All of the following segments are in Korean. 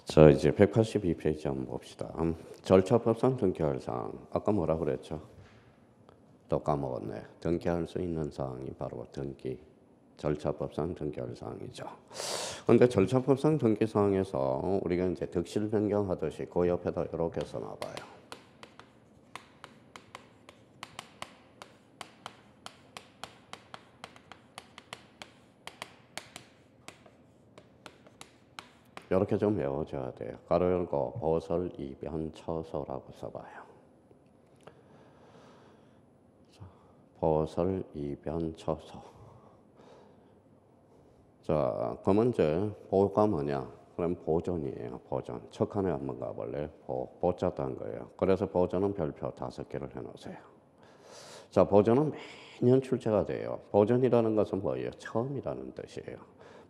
자, 이제 182페이지 한번 봅시다. 절차법상 등기할 사항. 아까 뭐라 그랬죠? 또 까먹었네. 등기할 수 있는 사항이 바로 등기. 절차법상 등기할 사항이죠. 근데 절차법상 등기 사항에서 우리가 이제 득실 변경하듯이 그 옆에다 이렇게 써놔봐요. 이렇게 좀 외워줘야 돼요. 가로 열고 보설 이변 처소라고 써봐요. 보설 이변 처소. 자, 그러면 이제 보가 뭐냐? 그럼 보존이에요. 보존. 첫 칸에 한번 가볼래요? 보자도 한 거예요. 그래서 보존은 별표 5개를 해놓으세요. 자, 보존은 매년 출제가 돼요. 보존이라는 것은 뭐예요? 처음이라는 뜻이에요.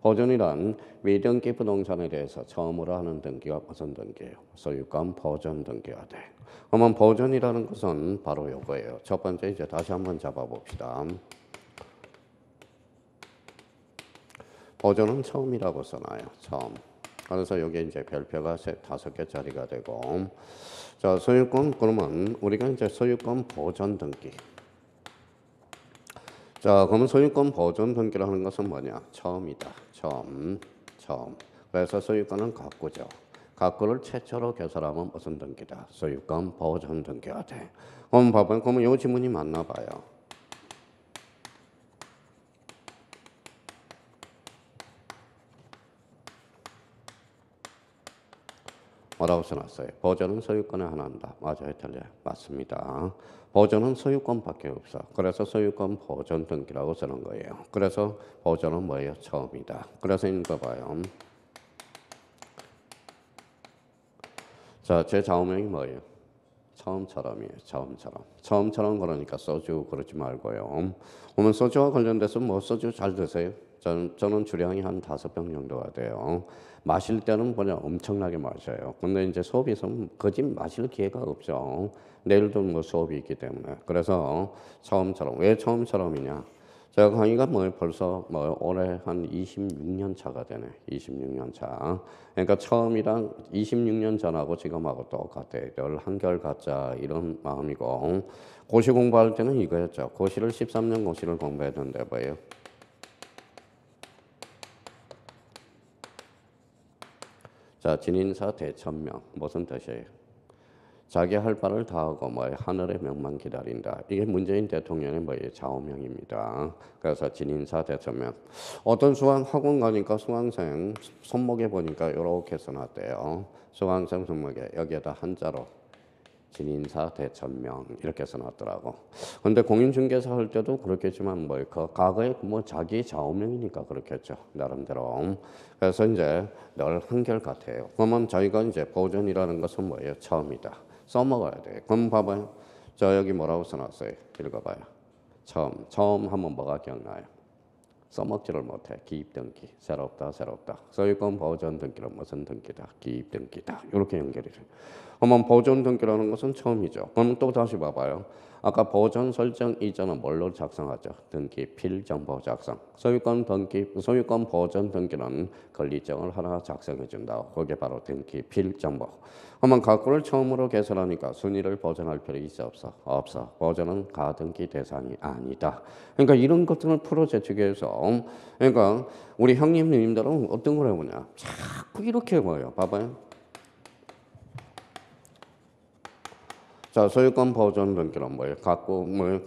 보존이란 미등기 부동산에 대해서 처음으로 하는 등기가 무슨 등기예요? 소유권 보존 등기가 돼. 그러면 보존이라는 것은 바로 이거예요. 첫 번째 이제 다시 한번 잡아봅시다. 보존은 처음이라고 써놔요. 처음. 그래서 여기 이제 별표가 5개짜리가 되고, 자, 소유권 그러면 우리가 이제 소유권 보존 등기. 자, 그러면 소유권 보존 등기라는 것은 뭐냐? 처음이다. 처음. 그래서 소유권은 가꾸죠. 가꾸를 최초로 개설하면 무슨 등기다? 소유권 보존 등기가 돼. 그럼 봐봐요. 그러면 이 지문이 맞나 봐요. 뭐라고 써놨어요? 보존은 소유권에 한한다. 맞아요, 틀려요? 맞습니다. 보존은 소유권밖에 없어. 그래서 소유권 보존 등기라고 쓰는 거예요. 그래서 보존은 뭐예요? 처음이다. 그래서 읽어봐요. 자, 제 좌우명이 뭐예요? 처음처럼이에요. 처음처럼 그러니까 소주 그러지 말고요. 오늘 소주와 관련돼서 뭐 소주 잘 드세요? 저는 주량이 한 5병 정도가 돼요. 마실 때는 그냥 엄청나게 마셔요. 근데 이제 수업이 있으면 거짓 마실 기회가 없죠. 내일도 뭐 수업이 있기 때문에. 그래서 처음처럼. 왜 처음처럼이냐? 제가 강의가 뭐 벌써 뭐 올해 한 26년 차가 되네. 26년 차. 그러니까 처음이랑 26년 전하고 지금하고 똑같아요. 늘 한결 같자 이런 마음이고, 고시 공부할 때는 이거였죠. 고시를 13년 고시를 공부했는데 뭐예요? 자, 진인사 대천명 무슨 뜻이에요? 자기 할 바를 다하고 뭐예요? 하늘의 명만 기다린다. 이게 문재인 대통령의 뭐예요? 좌우명입니다. 그래서 진인사 대천명. 어떤 수학 학원 가니까 수강생 손목에 보니까 이렇게 써놨대요. 수강생 손목에 여기에다 한자로 진인사 대천명 이렇게 써놨더라고. 근데 공인중개사 할 때도 그렇겠지만 뭐 과거에 뭐 자기 좌우명이니까 그렇겠죠. 나름대로. 그래서 이제 늘 한결 같아요. 그러면 저희가 이제 보존이라는 것은 뭐예요? 처음이다. 써먹어야 돼. 그럼 봐봐요. 저 여기 뭐라고 써놨어요? 읽어봐요. 처음 하면 뭐가 기억나요? 써먹지를 못해. 기입등기. 새롭다. 소유권 보존 등기는 무슨 등기다? 기입등기다. 이렇게 연결이 돼요. 그러면 보존 등기라는 것은 처음이죠. 그럼 또 다시 봐봐요. 아까 보존 설정 이전은 뭘로 작성하죠? 등기 필정보 작성. 소유권 보존 등기는 권리증을 하나 작성해 준다. 그게 바로 등기 필정보. 그러면 가구를 처음으로 개설하니까 순위를 보존할 필요 있어 없어? 없어. 보존은 가등기 대상이 아니다. 그러니까 이런 것들을 풀어 제치기 위해서 그러니까 우리 형님 누님들은 어떤 걸 해보냐? 자꾸 이렇게 해봐요. 봐봐요. 자, 소유권 보존 등기는 뭐예요?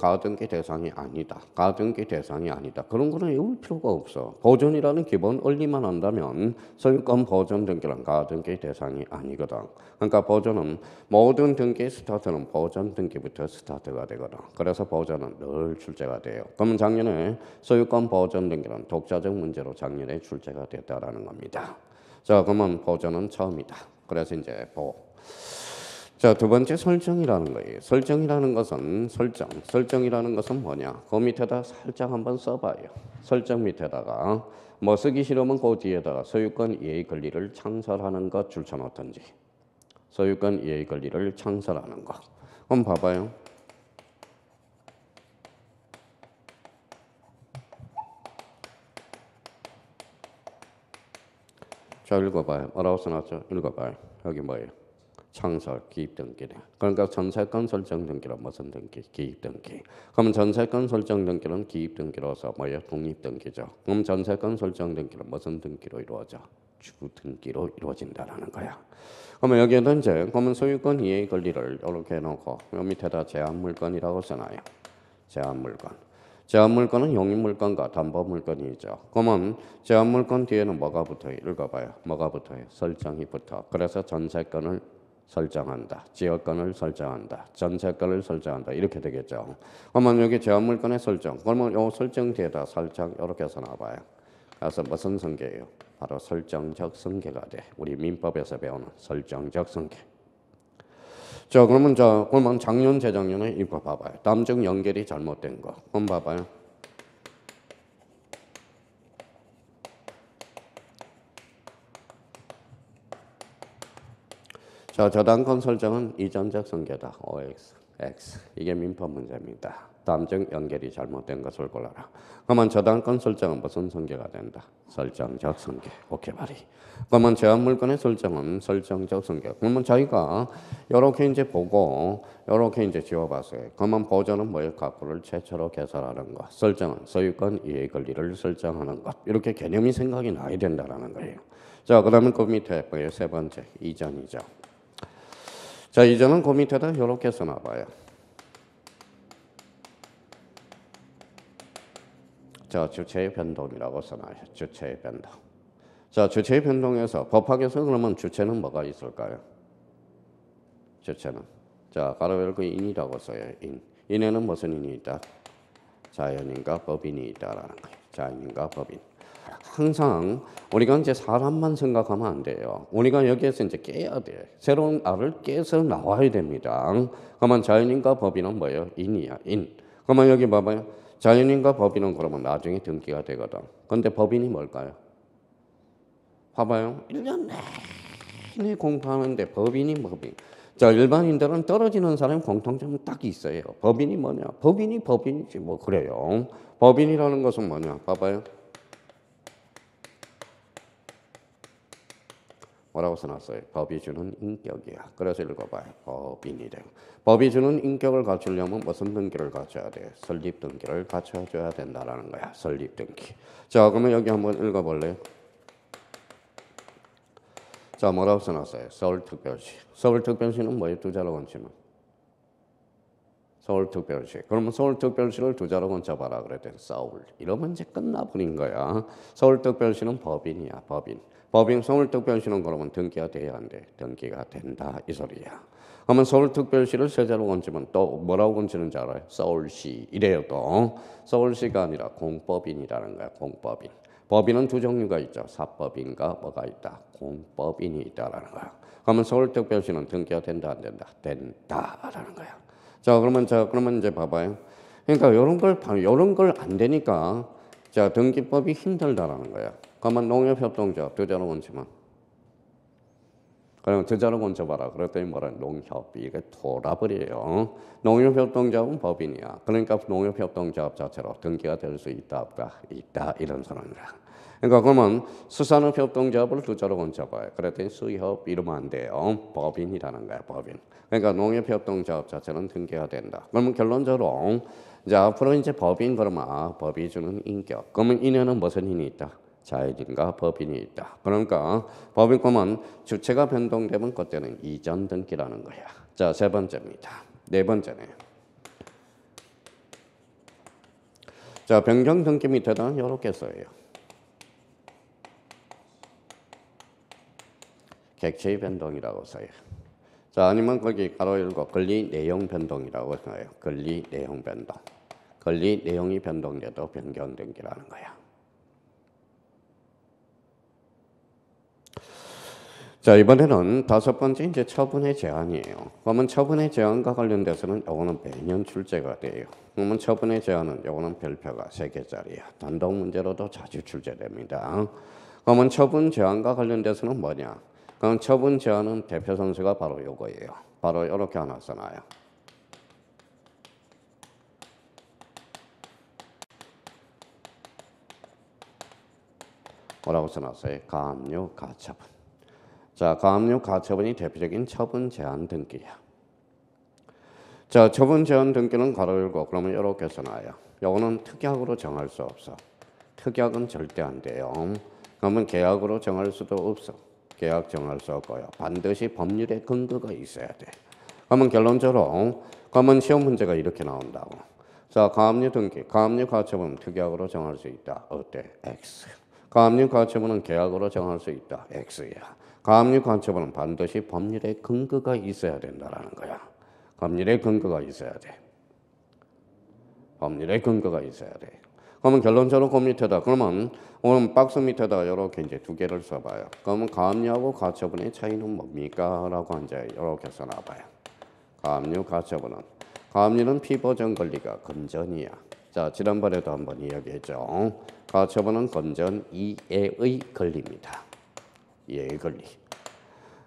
가등기 대상이 아니다. 가등기 대상이 아니다. 그런 거는 외울 필요가 없어. 보존이라는 기본 원리만 한다면 소유권 보존 등기는 가등기 대상이 아니거든. 그러니까 보존은 모든 등기 스타트는 보존 등기부터 스타트가 되거든. 그래서 보존은 늘 출제가 돼요. 그러면 작년에 소유권 보존 등기는 독자적 문제로 작년에 출제가 됐다라는 겁니다. 자, 그러면 보존은 처음이다. 그래서 이제 자, 두 번째 설정이라는 거예요. 설정이라는 것은 뭐냐? 그 밑에다 살짝 한번 써봐요. 설정 밑에다가 뭐 쓰기 싫으면 그 뒤에다가 소유권 이해 권리를 창설하는 것 줄쳐놓든지. 소유권 이해 권리를 창설하는 것. 그럼 봐봐요. 자, 읽어봐요. 뭐라고 써놨죠? 읽어봐요. 여기 뭐예요? 창설, 기입등기네. 그러니까 전세권 설정 등기는 무슨 등기? 기입등기. 그럼 전세권 설정 등기는 기입등기로서 뭐예요? 독립등기죠. 그럼 전세권 설정 등기는 무슨 등기로 이루어져? 주등기로 이루어진다라는 거야. 그러면 여기에는 이제 그러면 소유권 이해 권리를 이렇게 해놓고 요 밑에다 제한물건이라고 써놔요. 제한물건. 제한물건은 용익물건과 담보물건이죠. 그러면 제한물건 뒤에는 뭐가 붙어요? 읽어봐요. 뭐가 붙어요? 설정이 붙어. 그래서 전세권을 설정한다. 지역권을 설정한다. 전세권을 설정한다. 이렇게 되겠죠. 그러면 여기 제한물건의 설정. 그러면 요 설정 뒤에다 살짝 이렇게 써놔봐요. 그래서 무슨 성계예요? 바로 설정적 성계가 돼. 우리 민법에서 배우는 설정적 성계. 자, 그러면 작년, 재작년에 이거 봐봐요. 다음중 연결이 잘못된 거. 한번 봐봐요. 자, 저당권 설정은 이전적 성계다. OX, X. 이게 민법 문제입니다. 다음중 연결이 잘못된 것을 골라라. 그러면 저당권 설정은 무슨 성계가 된다? 설정적 성계. 오케이 말이. 그러면 제한물건의 설정은 설정적 성계. 그러면 자기가 이렇게 이제 보고 이렇게 이제 지워봤어요. 그러면 보전은 뭐예요? 가구를 최초로 개설하는 것. 설정은 소유권 이해 권리를 설정하는 것. 이렇게 개념이 생각이 나야 된다라는 거예요. 자, 그다음에 그 밑에 뭐예요? 세 번째 이전이죠. 자, 이전은 그 밑에다 이렇게 써놔봐요. 자, 주체의 변동이라고 써놔요. 주체의 변동. 자, 주체의 변동에서 법학에서 그러면 주체는 뭐가 있을까요? 주체는 자, 가로 열고 인이라고 써요. 인. 인에는 무슨 인이 있다? 자연인과 법인이 있다라는 거예요. 자연인과 법인. 항상 우리가 이제 사람만 생각하면 안 돼요. 우리가 여기에서 이제 깨야 돼. 새로운 알을 깨서 나와야 됩니다. 그러면 자연인과 법인은 뭐예요? 인이야, 인. 그러면 여기 봐봐요. 자연인과 법인은 그러면 나중에 등기가 되거든. 근데 법인이 뭘까요? 봐봐요. 1년 내내 공부하는데 법인이 법인. 자, 일반인들은 떨어지는 사람이 공통점은 딱 있어요. 법인이 뭐냐? 법인이 법인이지 뭐 그래요. 법인이라는 것은 뭐냐? 봐봐요. 뭐라고 써놨어요? 법이 주는 인격이야. 그래서 읽어봐요. 법인이래요. 법이 주는 인격을 갖추려면 무슨 등기를 갖춰야 돼? 설립 등기를 갖춰줘야 된다라는 거야. 설립 등기. 자, 그러면 여기 한번 읽어볼래요? 자, 뭐라고 써놨어요? 서울특별시. 서울특별시는 뭐예요? 두 자로 건치면 서울특별시. 그러면 서울특별시를 두 자로 건쳐봐라 그랬더니 서울. 이러면 이제 끝나버린 거야. 서울특별시는 법인이야. 법인. 법인 서울특별시는 그러면 등기가 돼야 안 돼? 등기가 된다 이 소리야. 그러면 서울특별시를 세 자로 건치면 또 뭐라고 건치는지 알아요? 서울시 이래요 또. 서울시가 아니라 공법인이라는 거야. 공법인. 법인은 두 종류가 있죠. 사법인과 뭐가 있다? 공법인이 있다라는 거야. 그러면 서울특별시는 등기가 된다 안 된다? 된다라는 거야. 자, 그러면 이제 봐봐요. 그러니까 이런 걸 안 되니까 자, 등기법이 힘들다라는 거야. 그러면 농협협동조합 두 자로 건치면 그럼 두 자로 건쳐봐라. 그랬더니 뭐라 농협이 이게 돌아버려요. 농협협동조합은 법인이야. 그러니까 농협협동조합 자체로 등기가 될 수 있다 없다? 있다 이런 소리입니다. 그러니까 그러면 수산업협동조합을 두 자로 건쳐봐요. 그랬더니 수협 이러면 안 돼요. 법인이라는 거야. 법인. 그러니까 농협협동조합 자체는 등기가 된다. 그러면 결론적으로 이제 앞으로 이제 법인 그러면 법이 주는 인격. 그러면 인에는 무슨 인이 있다? 자연인과 법인이 있다. 그러니까 법인 그러면 주체가 변동되면 그때는 이전 등기라는 거야. 자, 세 번째입니다. 네 번째네. 자, 변경 등기 밑에다는 이렇게 써요. 객체의 변동이라고 써요. 자, 아니면 거기 가로 열고 권리 내용 변동이라고 써요. 권리 내용 변동. 권리 내용이 변동돼도 변경 등기라는 거야. 자, 이번에는 다섯 번째 이제 처분의 제한이에요. 그러면 처분의 제한과 관련돼서는 요거는 매년 출제가 돼요. 그러면 처분의 제한은 요거는 별표가 3개짜리야. 단독 문제로도 자주 출제됩니다. 그러면 처분 제한과 관련돼서는 뭐냐? 그럼 처분 제한은 대표 선수가 바로 요거예요. 바로 이렇게 하나 써놔요. 뭐라고 써놨어요? 가압류 가처분. 자, 가압류 가처분이 대표적인 처분 제한 등기야. 자, 처분 제한 등기는 가로 열고 그러면 이렇게 써놔요. 요거는 특약으로 정할 수 없어. 특약은 절대 안 돼요. 그러면 계약으로 정할 수도 없어. 계약 정할 수 없고요. 반드시 법률의 근거가 있어야 돼. 그러면 결론적으로 그러면 시험 문제가 이렇게 나온다고. 자, 가압류 등기, 가압류 가처분 특약으로 정할 수 있다. 어때? X. 가압류 가처분은 계약으로 정할 수 있다. X야. 가압류 가처분은 반드시 법률의 근거가 있어야 된다라는 거야. 법률의 근거가 있어야 돼. 법률의 근거가 있어야 돼. 그러면 결론적으로 그 밑에다 그러면 오늘 박스 밑에다 이렇게 이제 두 개를 써봐요. 그러면 가압류하고 가처분의 차이는 뭡니까? 라고 이제 이렇게 써놔봐요. 가압류 가처분은 가압류는 피보전 권리가 금전이야. 자, 지난번에도 한번 이야기했죠. 가처분은 금전 이해의 권리입니다. 이해의 권리.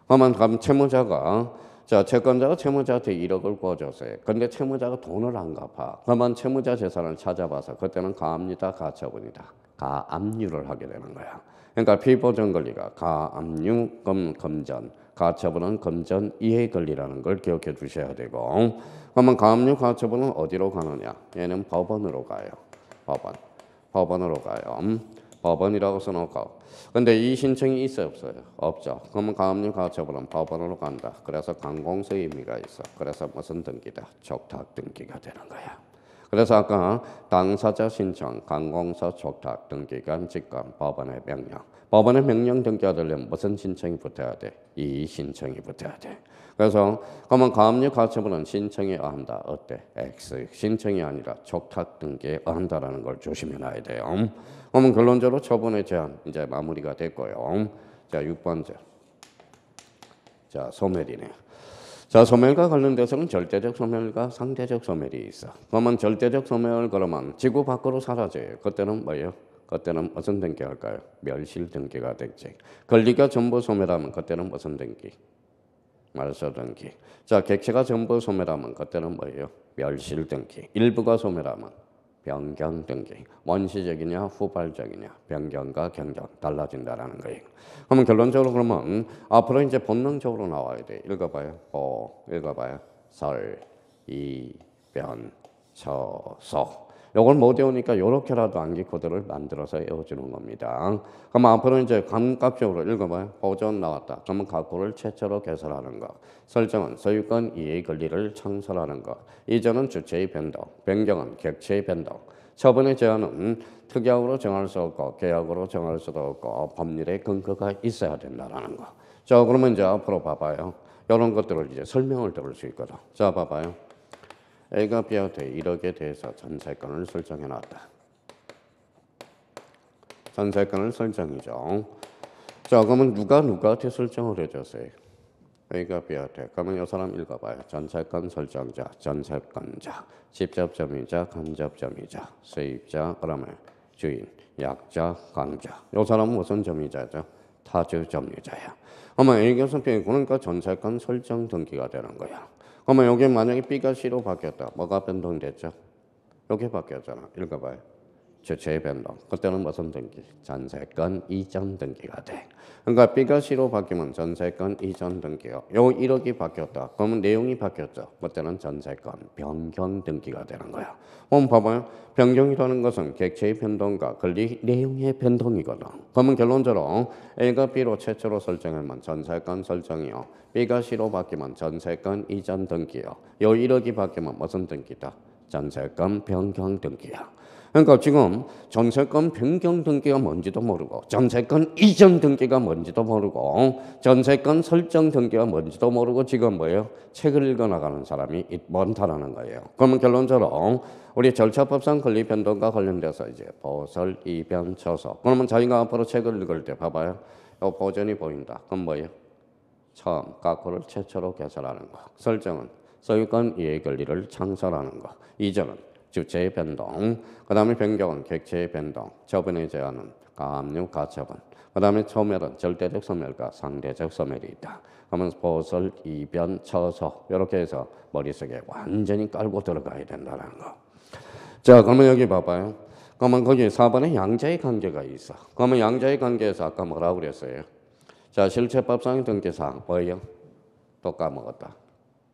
그러면 채무자가 자, 채권자가 채무자한테 1억을 구워줬어요. 근데 채무자가 돈을 안 갚아. 그러면 채무자 재산을 찾아봐서 그때는 가압류다 가처분이다. 가압류를 하게 되는 거야. 그러니까 피보전 권리가 가압류 금전, 가처분은 금전 이해 권리라는 걸 기억해 두셔야 되고. 그러면 가압류 가처분은 어디로 가느냐? 얘는 법원으로 가요. 법원으로 가요. 법원이라고 써놓고. 근데 이 신청이 있어요, 없어요? 없죠. 그러면 가압류 가처분은 법원으로 간다. 그래서 강공서 의미가 있어. 그래서 무슨 등기다? 촉탁 등기가 되는 거야. 그래서 아까 당사자 신청, 강공서 촉탁 등기관 직관, 법원의 명령. 법원의 명령 등기가 되려면 무슨 신청이 붙어야 돼? 이 신청이 붙어야 돼. 그래서 그러면 가압류 가처분은 신청에 의한다. 어때? X. 신청이 아니라 촉탁 등기에 의한다라는 걸 조심해놔야 돼요. 그러면 결론적으로 처분의 제한 이제 마무리가 됐고요. 자, 6번째. 자, 소멸이네. 자, 소멸과 관련돼서는 절대적 소멸과 상대적 소멸이 있어. 그러면 절대적 소멸 그러면 지구 밖으로 사라져요. 그때는 뭐예요? 그때는 무슨 등기 할까요? 멸실 등기가 되지. 권리가 전부 소멸하면 그때는 무슨 등기? 말소 등기. 자, 객체가 전부 소멸하면 그때는 뭐예요? 멸실 등기. 일부가 소멸하면 변경 등기. 원시적이냐 후발적이냐 변경과 경경 달라진다라는 거예요. 그러면 결론적으로 그러면 앞으로 이제 본능적으로 나와야 돼. 읽어봐요. 읽어봐요. 설, 이, 변, 처, 소. 요걸 못 외우니까 요렇게라도 암기 코드를 만들어서 외워주는 겁니다. 그럼 앞으로 이제 감각적으로 읽어봐요. 보존 나왔다. 그러면 각호를 최초로 개설하는 거. 설정은 소유권 이해 권리를 창설하는 거. 이전은 주체의 변동, 변경은 객체의 변동. 처분의 제한은 특약으로 정할 수 없고 계약으로 정할 수도 없고 법률의 근거가 있어야 된다라는 거. 자, 그러면 이제 앞으로 봐봐요. 이런 것들을 이제 설명을 들을 수 있거든. 자, 봐봐요. A가 B한테 1억에 대해서 전세권을 설정해놨다. 전세권을 설정이죠. 자, 그러면 누가 누구한테 설정을 해줬어요? A가 B한테. 그러면 이 사람 읽어봐요. 전세권 설정자, 전세권자, 직접점유자, 간접점유자, 세입자, 그러면 주인, 약자, 강자. 이 사람은 무슨 점유자죠? 타주점유자야. 그러면 A에서 B, 그러니까 전세권 설정 등기가 되는 거야. 그러면 여기 만약에 B가 C로 바뀌었다. 뭐가 변동됐죠? 여기 바뀌었잖아. 읽어봐요. 주체의 변동. 그때는 무슨 등기? 전세권 이전 등기가 돼. 그러니까 B가 C로 바뀌면 전세권 이전 등기요. 요 1억이 바뀌었다. 그러면 내용이 바뀌었죠. 그때는 전세권 변경 등기가 되는 거야. 그럼 봐봐요. 변경이라는 것은 객체의 변동과 권리 내용의 변동이거든. 그러면 결론적으로 A가 B로 최초로 설정하면 전세권 설정이요. B가 C로 바뀌면 전세권 이전 등기요. 요 1억이 바뀌면 무슨 등기다? 전세권 변경 등기야. 그러니까 지금 전세권 변경 등기가 뭔지도 모르고 전세권 이전 등기가 뭔지도 모르고 전세권 설정 등기가 뭔지도 모르고 지금 뭐예요? 책을 읽어나가는 사람이 많다라는 거예요. 그러면 결론적으로 우리 절차법상 권리 변동과 관련돼서 이제 보설, 이변, 처소. 그러면 자기가 앞으로 책을 읽을 때 봐봐요. 요 보전이 보인다. 그럼 뭐예요? 처음, 각호를 최초로 개설하는 거. 설정은 소유권 이해 권리를 창설하는 거. 이전은 주체의 변동, 그 다음에 변경은 객체의 변동, 처분의 제한은 가압류 가처분, 그 다음에 소멸은 절대적 소멸과 상대적 소멸이 있다. 그러면 보설, 이변, 처소 이렇게 해서 머릿속에 완전히 깔고 들어가야 된다는 거. 자, 그러면 여기 봐봐요. 그러면 거기 4번에 양자의 관계가 있어. 그러면 양자의 관계에서 아까 뭐라고 그랬어요? 자, 실체법상 등기사항 뭐예요? 또 까먹었다.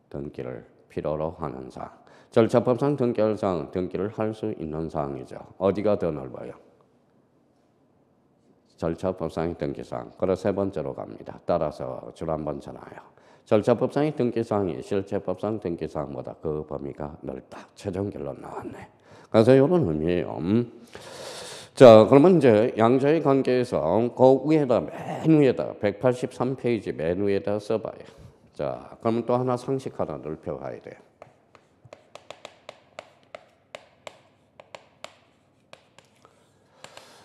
등기를 필요로 하는 사항. 절차법상 등기할 사항은 등기를 할 수 있는 사항이죠. 어디가 더 넓어요? 절차법상의 등기사항. 그래서 세 번째로 갑니다. 따라서 줄 한번 쳐놔요. 절차법상의 등기사항이 실체법상 등기사항보다 그 범위가 넓다. 최종 결론 나왔네. 그래서 이런 의미예요. 자, 그러면 이제 양자의 관계에서 그 위에다 맨 위에다 183페이지 맨 위에다 써봐요. 자, 그러면 또 하나 상식 하나 넓혀가야 돼요.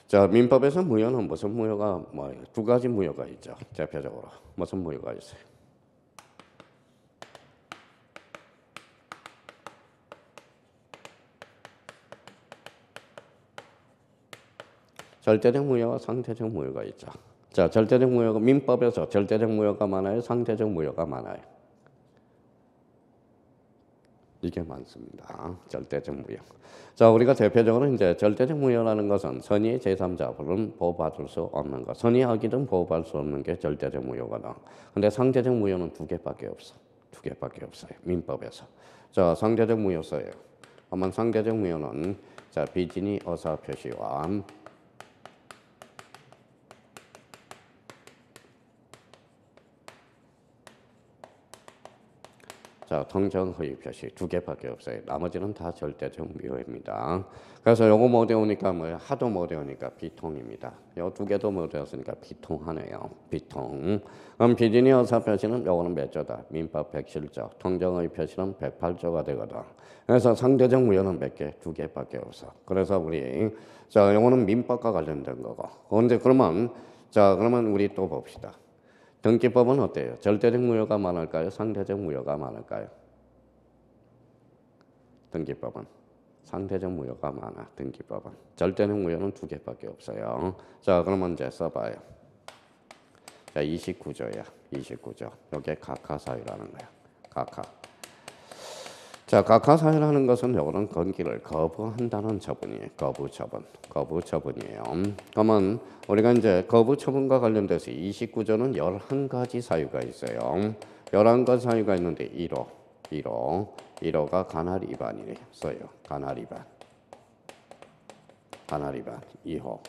자, 민법에서 무효는 무슨 무효가 뭐예요? 두 가지 무효가 있죠. 대표적으로 무슨 무효가 있어요? 절대적 무효와 상대적 무효가 있죠. 자, 절대적 무효가 민법에서 절대적 무효가 많아요, 상대적 무효가 많아요. 이게 많습니다. 절대적 무효. 자, 우리가 대표적으로 이제 절대적 무효라는 것은 선의의 제3자는 보호받을 수 없는 것. 선의하기든 보호받을 수 없는 게 절대적 무효거든. 근데 상대적 무효는 두 개밖에 없어. 두 개밖에 없어요. 민법에서. 자, 상대적 무효 써요. 그러면 상대적 무효는 자, 비진의 의사 표시와 자, 통정 허위 표시 두 개밖에 없어요. 나머지는 다 절대적 무효입니다. 그래서 요거 못 외우니까 뭐 하도 못 외우니까 비통입니다. 요 두 개도 못 외웠으니까 비통하네요. 비통. 그럼 비진의 의사 표시는 요거는 몇 조다? 민법 107조. 통정 허위 표시는 108조가 되거든. 그래서 상대적 무효는 몇 개? 두 개밖에 없어. 그래서 우리 자, 요거는 민법과 관련된 거고. 그런데 그러면 우리 또 봅시다. 등기법은 어때요? 절대적 무효가 많을까요? 상대적 무효가 많을까요? 등기법은 상대적 무효가 많아. 등기법은 절대적 무효는 두 개밖에 없어요. 자, 그러면 이제 써봐요. 자, 29조야. 29조. 이게 각하사유라는 거야. 각하. 자, 각하사유라는 것은 요거는 건기를 거부한다는 처분이에요. 거부처분이에요. 그러면 우리가 이제 거부처분과 관련돼서 29조는 11가지 사유가 있어요. 11가지 사유가 있는데 1호가 간할 위반이래요. 써요. 간할 위반. 2호.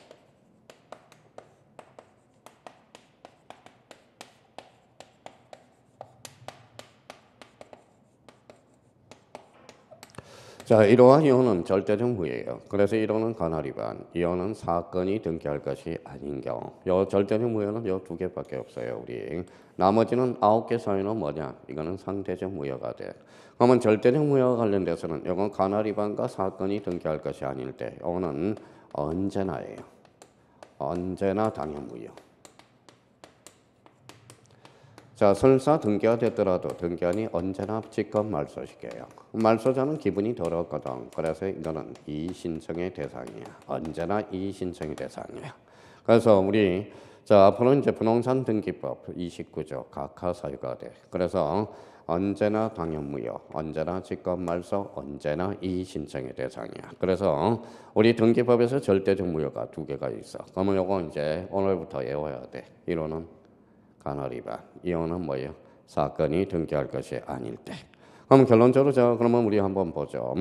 자, 1호와 2호는 절대적 무효예요. 그래서 1호는 간할 위반, 2호는 사건이 등기할 것이 아닌 경우. 요 절대적 무효는 요 두 개밖에 없어요, 우리. 나머지는 9개 사유는 뭐냐? 이거는 상대적 무효가 돼. 그러면 절대적 무효와 관련돼서는 이건 간할 위반과 사건이 등기할 것이 아닐 때, 이거는 언제나예요. 언제나 당연 무효. 자, 설사 등기가 됐더라도 등기한이 언제나 직권 말소시켜요. 말소자는 기분이 더럽거든. 그래서 이거는 이의신청의 대상이야. 언제나 이의신청의 대상이야. 그래서 우리 자, 앞으로 이제 부동산 등기법 29조 각하사유가 돼. 그래서 언제나 당연무효, 언제나 직권 말소, 언제나 이의신청의 대상이야. 그래서 우리 등기법에서 절대적 무효가 두 개가 있어. 그러면 요거 이제 오늘부터 외워야 돼. 1호는 간할 위반. 2호는 뭐예요? 사건이 등기할 것이 아닐 때. 그럼 결론적으로 그러면 우리 한번 보죠.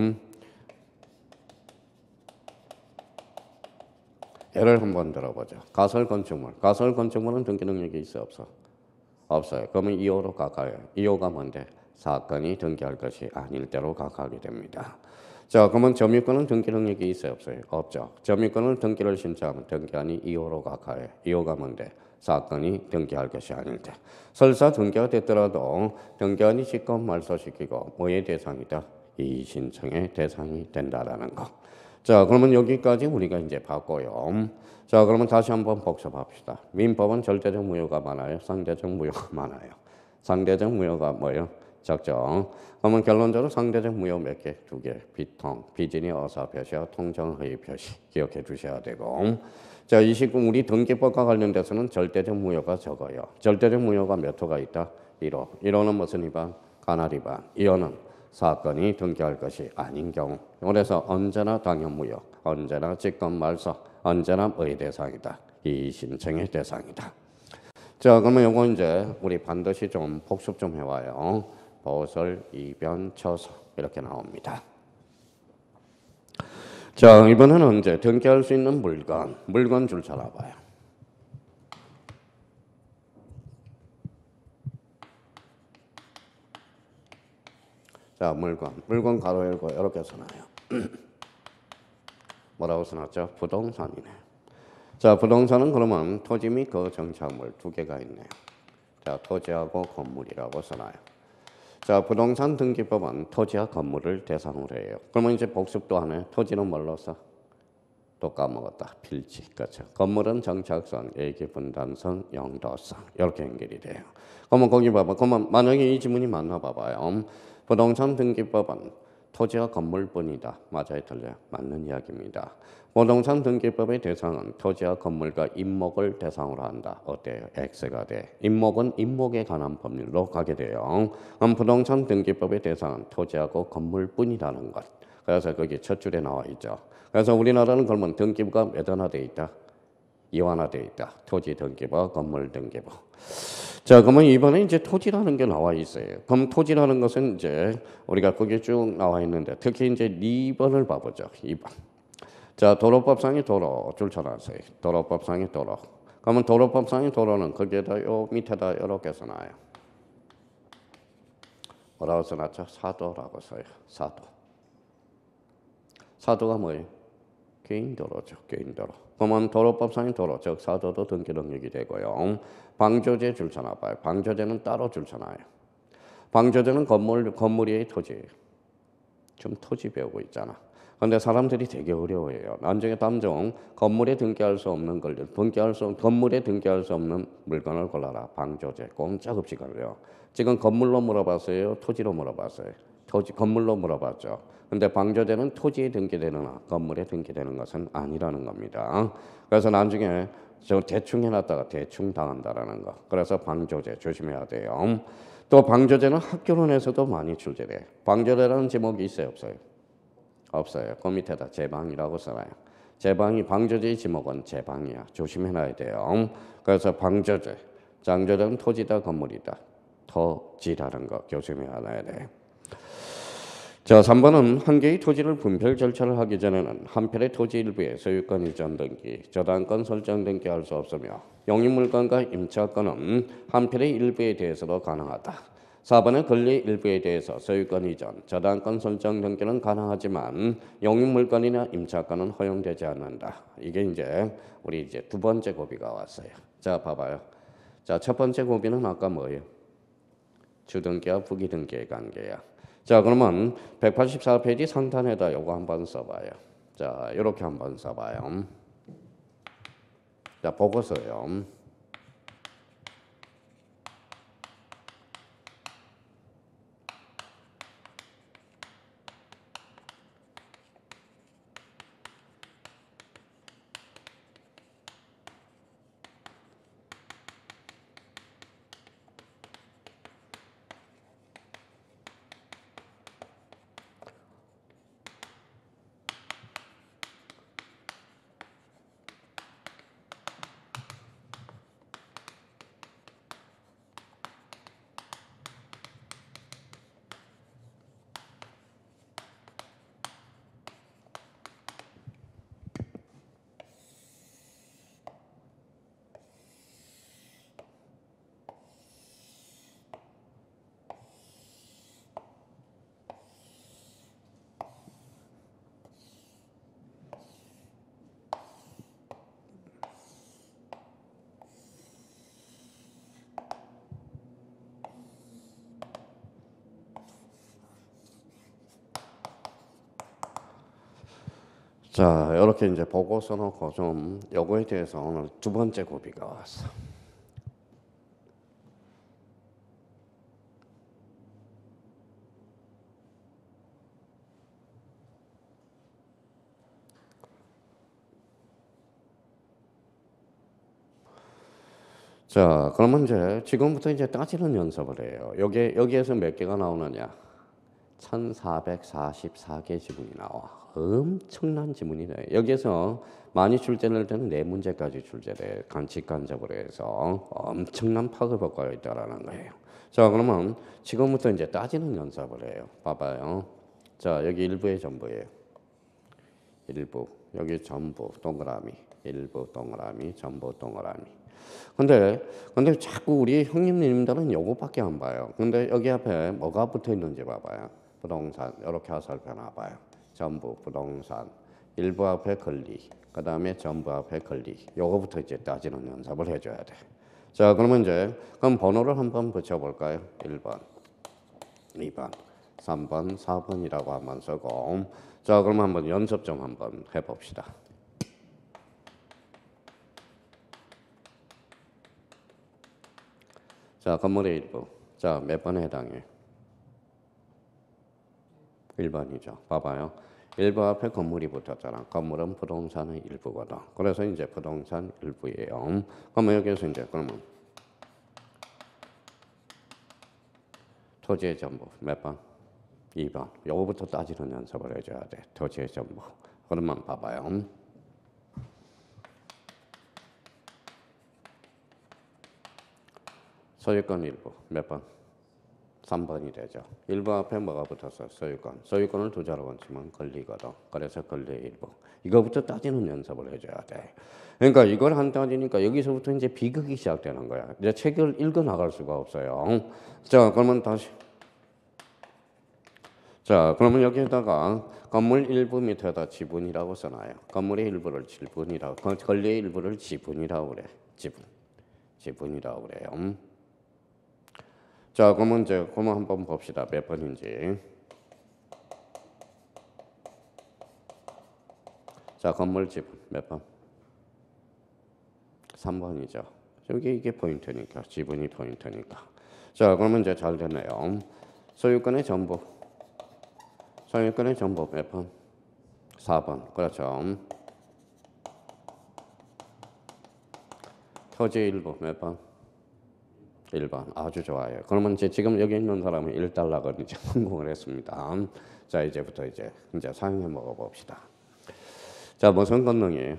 예를 한번 들어보죠. 가설 건축물. 가설 건축물은 등기 능력이 있어 없어? 없어요. 그러면 2호로 각하해요. 2호가 뭔데? 사건이 등기할 것이 아닐 때로 각하하게 됩니다. 자, 그러면 점유권은 등기 능력이 있어요 없어요? 없죠. 점유권을 등기를 신청하면 등기한이 2호로 각하해. 2호가 뭔데? 사건이 등기할 것이 아닐 때. 설사 등기가 됐더라도 등기한이 직권 말소시키고 뭐의 대상이다? 이의신청의 대상이 된다라는 거. 자, 그러면 여기까지 우리가 이제 봤고요. 자, 그러면 다시 한번 복습합시다. 민법은 절대적 무효가 많아요? 상대적 무효가 많아요? 상대적 무효가 뭐예요? 적정. 그러면 결론적으로 상대적 무효 몇 개? 두 개. 비통, 비진의 의사 표시와 통정 허위 표시 기억해 두셔야 되고. 자, 우리 등기법과 관련돼서는 절대적 무효가 적어요. 절대적 무효가 몇 호가 있다? 1호. 1호는 무슨 위반? 간할 위반. 2호는 사건이 등기할 것이 아닌 경우. 그래서 언제나 당연 무효, 언제나 직권 말소, 언제나 뭐의 대상이다. 이의 신청의 대상이다. 자, 그러면 요거 이제 우리 반드시 좀 복습 좀 해와요. 보설, 이변, 처소 이렇게 나옵니다. 자, 이번에는 이제 등기할 수 있는 물건 줄 찾아봐요. 자, 물건 가로 열고 이렇게 써놔요. 뭐라고 써놨죠? 부동산이네. 자, 부동산은 그러면 토지 및 그 정착물 두 개가 있네요. 자, 토지하고 건물이라고 써놔요. 자, 부동산 등기법은 토지와 건물을 대상으로 해요. 그러면 이제 복습도 하네. 토지는 뭘로 써? 또 까먹었다. 필지. 그렇죠. 건물은 정착성, 예기분단성, 용도성 이렇게 연결이 돼요. 그러면 거기 봐봐. 그러면 만약에 이 지문이 맞나 봐봐요. 부동산 등기법은 토지와 건물뿐이다. 맞아요, 틀려요? 맞는 이야기입니다. 부동산 등기법의 대상은 토지와 건물과 임목을 대상으로 한다. 어때요? X가 돼. 임목은 임목에 관한 법률로 가게 돼요. 그럼 부동산 등기법의 대상은 토지하고 건물뿐이라는 것. 그래서 거기 첫 줄에 나와 있죠. 그래서 우리나라는 그러면 등기부가 몇 하나되어 있다? 이완화되어 있다. 토지 등기부, 건물 등기부. 자, 그러면 이번에 이제 토지라는 게 나와 있어요. 그럼 토지라는 것은 이제 우리가 거기 쭉 나와 있는데 특히 이제 2번을 봐보죠. 2번. 자, 도로법상의 도로 줄 쳐놨어요. 도로법상의 도로. 그러면 도로법상의 도로는 거기에다 요 밑에다 이렇게 써놔요. 뭐라고 써놨죠? 사도라고 써요. 사도. 사도가 뭐예요? 개인도로죠. 개인도로. 그러면 도로법상의 도로, 즉 사도도 등기 능력이 되고요. 방조제 줄 쳐놔봐요. 방조제는 따로 줄 쳐놔요. 방조제는 건물이 토지예요. 좀 토지 배우고 있잖아. 근데 사람들이 되게 어려워해요. 나중에 담정 건물에 등기할 수 없는 걸 건물에 등기할 수 없는 물건을 골라라. 방조제 꼼짝없이 걸려. 지금 건물로 물어봤어요. 토지로 물어봤어요. 건물로 물어봤죠. 근데 방조제는 토지에 등기되느나 건물에 등기되는 것은 아니라는 겁니다. 그래서 나중에 저 대충 해놨다가 대충 당한다라는 거. 그래서 방조제 조심해야 돼요. 또 방조제는 학교론에서도 많이 출제돼요. 방조제라는 제목이 있어요, 없어요? 없어요. 그 밑에다 제방이라고 써놔요. 제방이 방조제의 제목은 제방이야. 조심해놔야 돼요. 그래서 방조제, 장조제는 토지다 건물이다. 토지라는 거 조심해놔야 돼요. 자, 3번은 한 개의 토지를 분별 절차를 하기 전에는 한 편의 토지 일부의 소유권 이전 등기, 저당권 설정 등기할 수 없으며 용익물권과 임차권은 한 편의 일부에 대해서도 가능하다. 4번은 권리 일부에 대해서 소유권 이전, 저당권 설정 등기는 가능하지만 용익물권이나 임차권은 허용되지 않는다. 이게 이제 우리 이제 두 번째 고비가 왔어요. 자, 봐봐요. 자, 첫 번째 고비는 아까 뭐예요? 주등기와 부기등기의 관계야. 자, 그러면 184페이지 상단에다 요거 한번 써봐요. 자, 이렇게 한번 써봐요. 자, 보고서요. 자, 이렇게 이제 보고서 놓고 좀 요거에 대해서 오늘 두 번째 고비가 왔어. 자, 그러면 이제 지금부터 이제 따지는 연습을 해요. 여기에서 몇 개가 나오느냐? 1444개 지문이 나와. 엄청난 지문이 돼요. 여기에서 많이 출제될 때는 4문제까지 출제돼. 간접 간접으로 해서 엄청난 파급 효과가 있다라는 거예요. 자, 그러면 지금부터 이제 따지는 연습을 해요. 봐봐요. 자, 여기 일부의 전부예요. 일부, 여기 전부 동그라미, 일부 동그라미, 전부 동그라미. 근데 자꾸 우리 형님님들은 요거밖에 안 봐요. 근데 여기 앞에 뭐가 붙어 있는지 봐봐요. 부동산 이렇게 화살표 놔봐요. 전부 부동산, 일부 앞에 권리, 그 다음에 전부 앞에 권리. 요거부터 이제 따지는 연습을 해줘야 돼. 자, 그러면 이제 그럼 번호를 한번 붙여볼까요? 1번, 2번, 3번, 4번이라고 한번 쓰고. 자, 그럼 한번 연습 좀 한번 해봅시다. 자, 건물의 일부. 자, 몇 번에 해당해? 1번이죠. 봐봐요. 일부 앞에 건물이 붙었잖아. 건물은 부동산의 일부거든. 그래서 이제 부동산 일부예요. 그러면 여기서 이제 그러면 토지의 전부 몇 번? 2번. 요거부터 따지는 연습을 해줘야 돼. 토지의 전부. 그러면 봐봐요. 소유권 일부 몇 번? 3번이 되죠. 일부 앞에 뭐가 붙었어? 소유권. 소유권을 두 자로 건치면 권리거든. 그래서 권리의 일부. 이거부터 따지는 연습을 해줘야 돼. 그러니까 이걸 한 따지니까 여기서부터 이제 비극이 시작되는 거야. 이제 책을 읽어 나갈 수가 없어요. 자, 그러면 다시. 자, 그러면 여기에다가 건물 일부 밑에다 지분이라고 써놔요. 건물의 일부를 지분이라고, 권리의 일부를 지분이라고 그래. 지분이라고 그래요. 자, 그러면 이제 그러면 한번 봅시다. 몇 번인지. 자, 건물 지분 몇 번? 3번이죠. 여기 이게 포인트니까 지분이 포인트니까. 자, 그러면 이제 잘 됐네요. 소유권의 전부. 소유권의 전부 몇 번? 4번. 그렇죠. 토지 일부 몇 번? 1번. 아주 좋아요. 그러면 이제 지금 여기 있는 사람은 1달러가 이제 성공을 했습니다. 자, 이제부터 이제 사용해 먹어봅시다. 자, 무슨 권능이에요?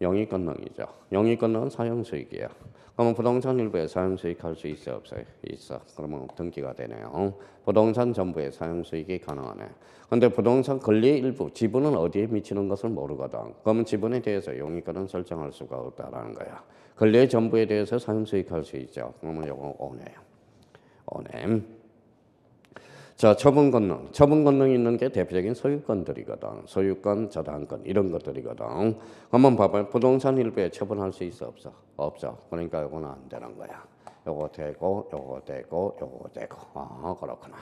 영위 권능이죠. 영위 권능은 사용 수익이에요. 그러면 부동산 일부에 사용 수익 할 수 있어 없어요? 있어. 그러면 등기가 되네요. 부동산 전부에 사용 수익이 가능하네. 근데 부동산 권리의 일부, 지분은 어디에 미치는 것을 모르거든. 그러면 지분에 대해서 용의권은 설정할 수가 없다라는 거야. 권리의 전부에 대해서 사용 수익 할 수 있죠. 그러면 요거 오네요. 오네. 자, 처분 권능. 처분 권능이 있는 게 대표적인 소유권들이거든. 소유권, 저당권 이런 것들이거든. 한번 봐봐요. 부동산 일부에 처분할 수 있어 없어? 없어. 그러니까 이거는 안 되는 거야. 요거 되고 요거 되고 요거 되고. 아, 그렇구나.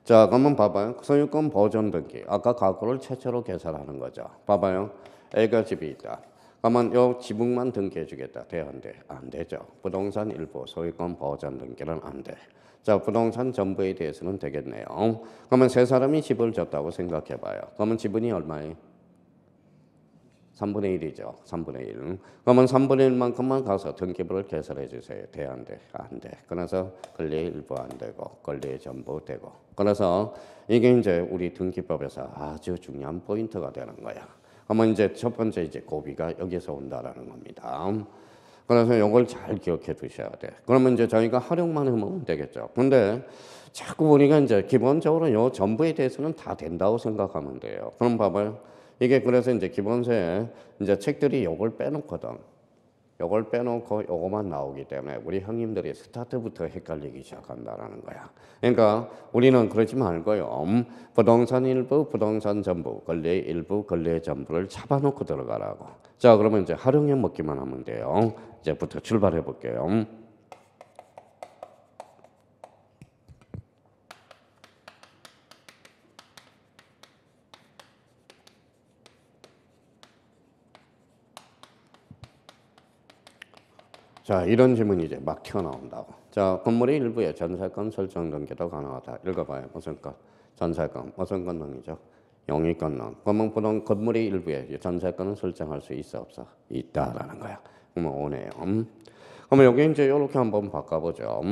자, 그러면 봐봐요. 소유권 보존 등기. 아까 가구를 최초로 계산하는 거죠. 봐봐요. A가 집이 있다. 그러면 요 지붕만 등기해 주겠다. 돼, 안 돼? 안 되죠. 부동산 일부 소유권 보존 등기는 안 돼. 자, 부동산 전부에 대해서는 되겠네요. 그러면 세 사람이 집을 졌다고 생각해 봐요. 그러면 지분이 얼마예요? 3분의 1이죠. 3분의 1. 그러면 3분의 1만큼만 가서 등기부를 개설해 주세요. 돼, 안 돼? 안 돼. 그래서 권리의 일부 안 되고 권리의 전부 되고. 그래서 이게 이제 우리 등기법에서 아주 중요한 포인트가 되는 거야. 그러면 이제 첫 번째 이제 고비가 여기서 온다라는 겁니다. 그래서 이걸 잘 기억해 두셔야 돼. 그러면 이제 저희가 활용만 하면 되겠죠. 근데 자꾸 우리가 이제 기본적으로 요 전부에 대해서는 다 된다고 생각하면 돼요. 그럼 봐봐요. 이게 그래서 이제 기본서에 이제 책들이 요걸 빼놓거든. 요걸 빼놓고 요거만 나오기 때문에 우리 형님들이 스타트부터 헷갈리기 시작한다라는 거야. 그러니까 우리는 그러지 말고요. 부동산 일부, 부동산 전부, 권리 일부, 권리 전부를 잡아놓고 들어가라고. 자, 그러면 이제 활용해 먹기만 하면 돼요. 이제부터 출발해 볼게요. 자, 이런 질문이 이제 막 튀어나온다고. 자, 건물의 일부에 전세권 설정 등기도 가능하다. 읽어봐요. 무슨 건? 전세권. 무슨 권능이죠? 영위권능. 그러면 보통 건물의 일부에 전세권은 설정할 수 있어 없어? 있다라는 거야. 그러면 오네요. 그러면 여기 이제 이렇게 한번 바꿔보죠.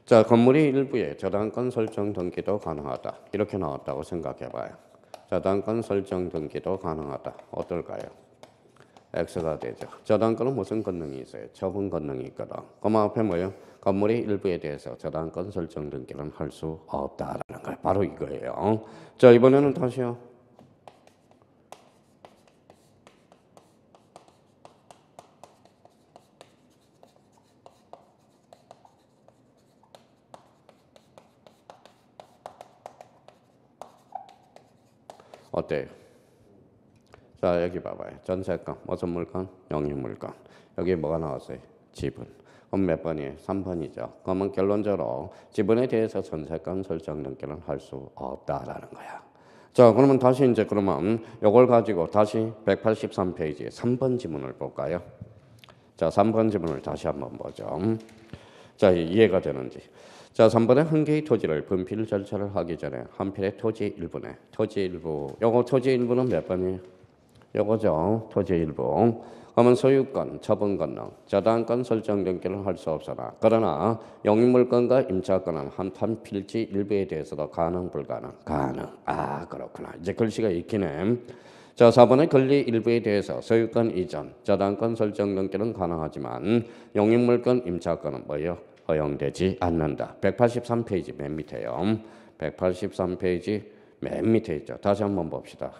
자, 건물의 일부에 저당권 설정 등기도 가능하다. 이렇게 나왔다고 생각해봐요. 저당권 설정 등기도 가능하다. 어떨까요? X가 되죠. 저당권은 무슨 권능이 있어요? 처분 권능이 있거든. 그럼 앞에 뭐예요? 건물의 일부에 대해서 저당권 설정 등기는 할 수 없다라는 거예요. 바로 이거예요. 자, 이번에는 다시요. 어때요? 자, 여기 봐봐요. 전세권, 무슨 물건? 영유물건. 여기 뭐가 나왔어요? 지분. 그럼 몇 번이에요? 3번이죠. 그러면 결론적으로 지분에 대해서 전세권 설정 등기는 할 수 없다라는 거야. 자, 그러면 다시 이제 그러면 이걸 가지고 다시 183페이지에 3번 지문을 볼까요? 자, 3번 지문을 다시 한번 보죠. 자, 이해가 되는지. 자, 3번에 한 개의 토지를 분필 절차를 하기 전에 한 필의 토지 일부네. 토지 일부. 요거 토지 일부는 몇 번이에요? 요거죠. 토지 일부. 그러면 소유권, 처분권능, 저당권 설정 등기를 할 수 없으나 그러나 영유물권과 임차권은 한 필지 일부에 대해서도 가능 불가능? 가능. 아, 그렇구나. 이제 글씨가 익히네. 자, 4번의 권리 일부에 대해서 소유권 이전, 저당권 설정 등기는 가능하지만 영유물권, 임차권은 뭐예요? 허용되지 않는다. 183페이지 맨 밑에요. 183페이지 맨 밑에 있죠. 다시 한번 봅시다.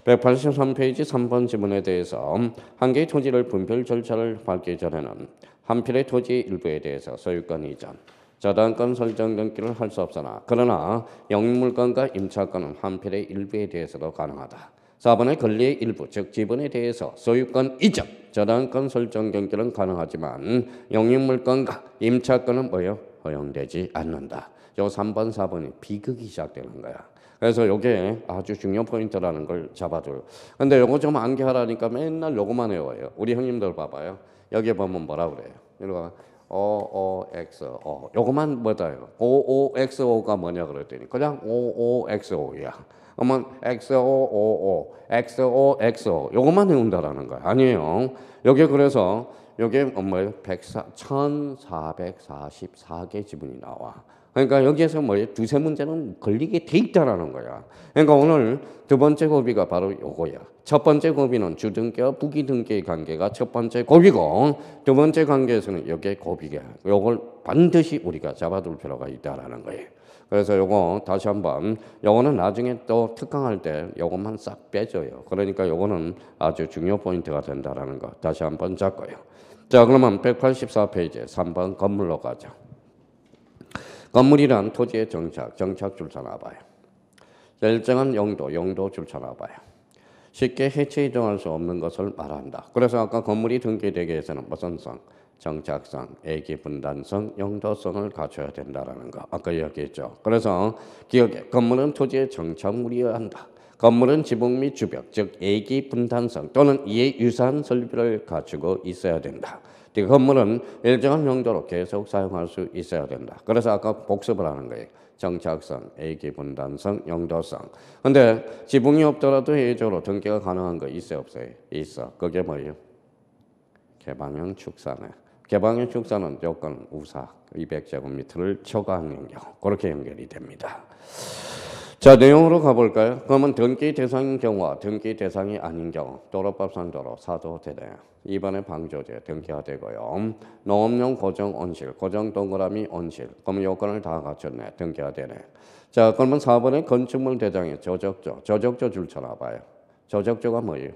183페이지 3번 지문에 대해서 한 개의 토지를 분별 절차를 밟기 전에는 한 필의 토지 일부에 대해서 소유권 이전, 저당권 설정 등기를 할 수 없으나 그러나 영유물권과 임차권은 한 필의 일부에 대해서도 가능하다. 4번의 권리의 일부, 즉 지분에 대해서 소유권 이전, 저당권 설정 등기는 가능하지만 영유물권과 임차권은 뭐예요? 허용되지 않는다. 요 3번, 4번이 비극이 시작되는 거야. 그래서 요게 아주 중요한 포인트라는 걸 잡아줘요. 근데 요거 좀 암기하라니까 맨날 요거만 외워요. 우리 형님들 봐봐요. 여기 보면 뭐라 그래요? 이거 OOXO. 요거만 뭐다요? OOXO가 뭐냐 그랬더니 그냥 OOXO야. 그러면 XOOO, XOXO 요것만 외운다라는 거야. 아니에요. 여기 그래서 여기 뭐예요? 1444개 지분이 나와. 그러니까 여기에서 뭐예요? 두세 문제는 걸리게 돼 있다라는 거야. 그러니까 오늘 두 번째 고비가 바로 요거야. 첫 번째 고비는 주등기와 부기등기의 관계가 첫 번째 고비고 두 번째 관계에서는 여기에 고비가. 요걸 반드시 우리가 잡아둘 필요가 있다라는 거예요. 그래서 요거 다시 한번 요거는 나중에 또 특강할 때 요것만 싹 빼줘요. 그러니까 요거는 아주 중요 포인트가 된다라는 거 다시 한번 잡고요. 자, 그러면 184페이지 3번 건물로 가죠. 건물이란 토지의 정착 줄쳐 놔봐요. 일정한 용도 줄쳐 놔봐요. 쉽게 해체 이동할 수 없는 것을 말한다. 그래서 아까 건물이 등기되기 위해서는 무슨 성? 정착성, 애기 분단성, 용도성을 갖춰야 된다라는 거 아까 이야기했죠. 그래서 기억에 건물은 토지의 정착물이어야 한다. 건물은 지붕 및 주벽, 즉 애기 분단성 또는 이에 유사한 설비를 갖추고 있어야 된다. 건물은 일정한 용도로 계속 사용할 수 있어야 된다. 그래서 아까 복습을 하는 거예요. 정착성, 애기 분단성, 용도성. 근데 지붕이 없더라도 예외적으로 등기가 가능한 거 있어요, 없어요? 있어. 그게 뭐예요? 개방형 축사네. 개방형 축사는 요건 우사 200제곱미터를 초과하는 경우 그렇게 연결이 됩니다. 자, 내용으로 가볼까요? 그러면 등기 대상인 경우와 등기 대상이 아닌 경우 도로법상 도로 사도 되네요. 2번에 방조제 등기가 되고요. 농업용 고정 온실, 고정 동그라미 온실. 그러면 요건을 다 갖췄네. 등기가 되네. 자, 그러면 4번에 건축물 대장의 조적조. 조적조 줄 쳐놔봐요. 조적조가 뭐예요?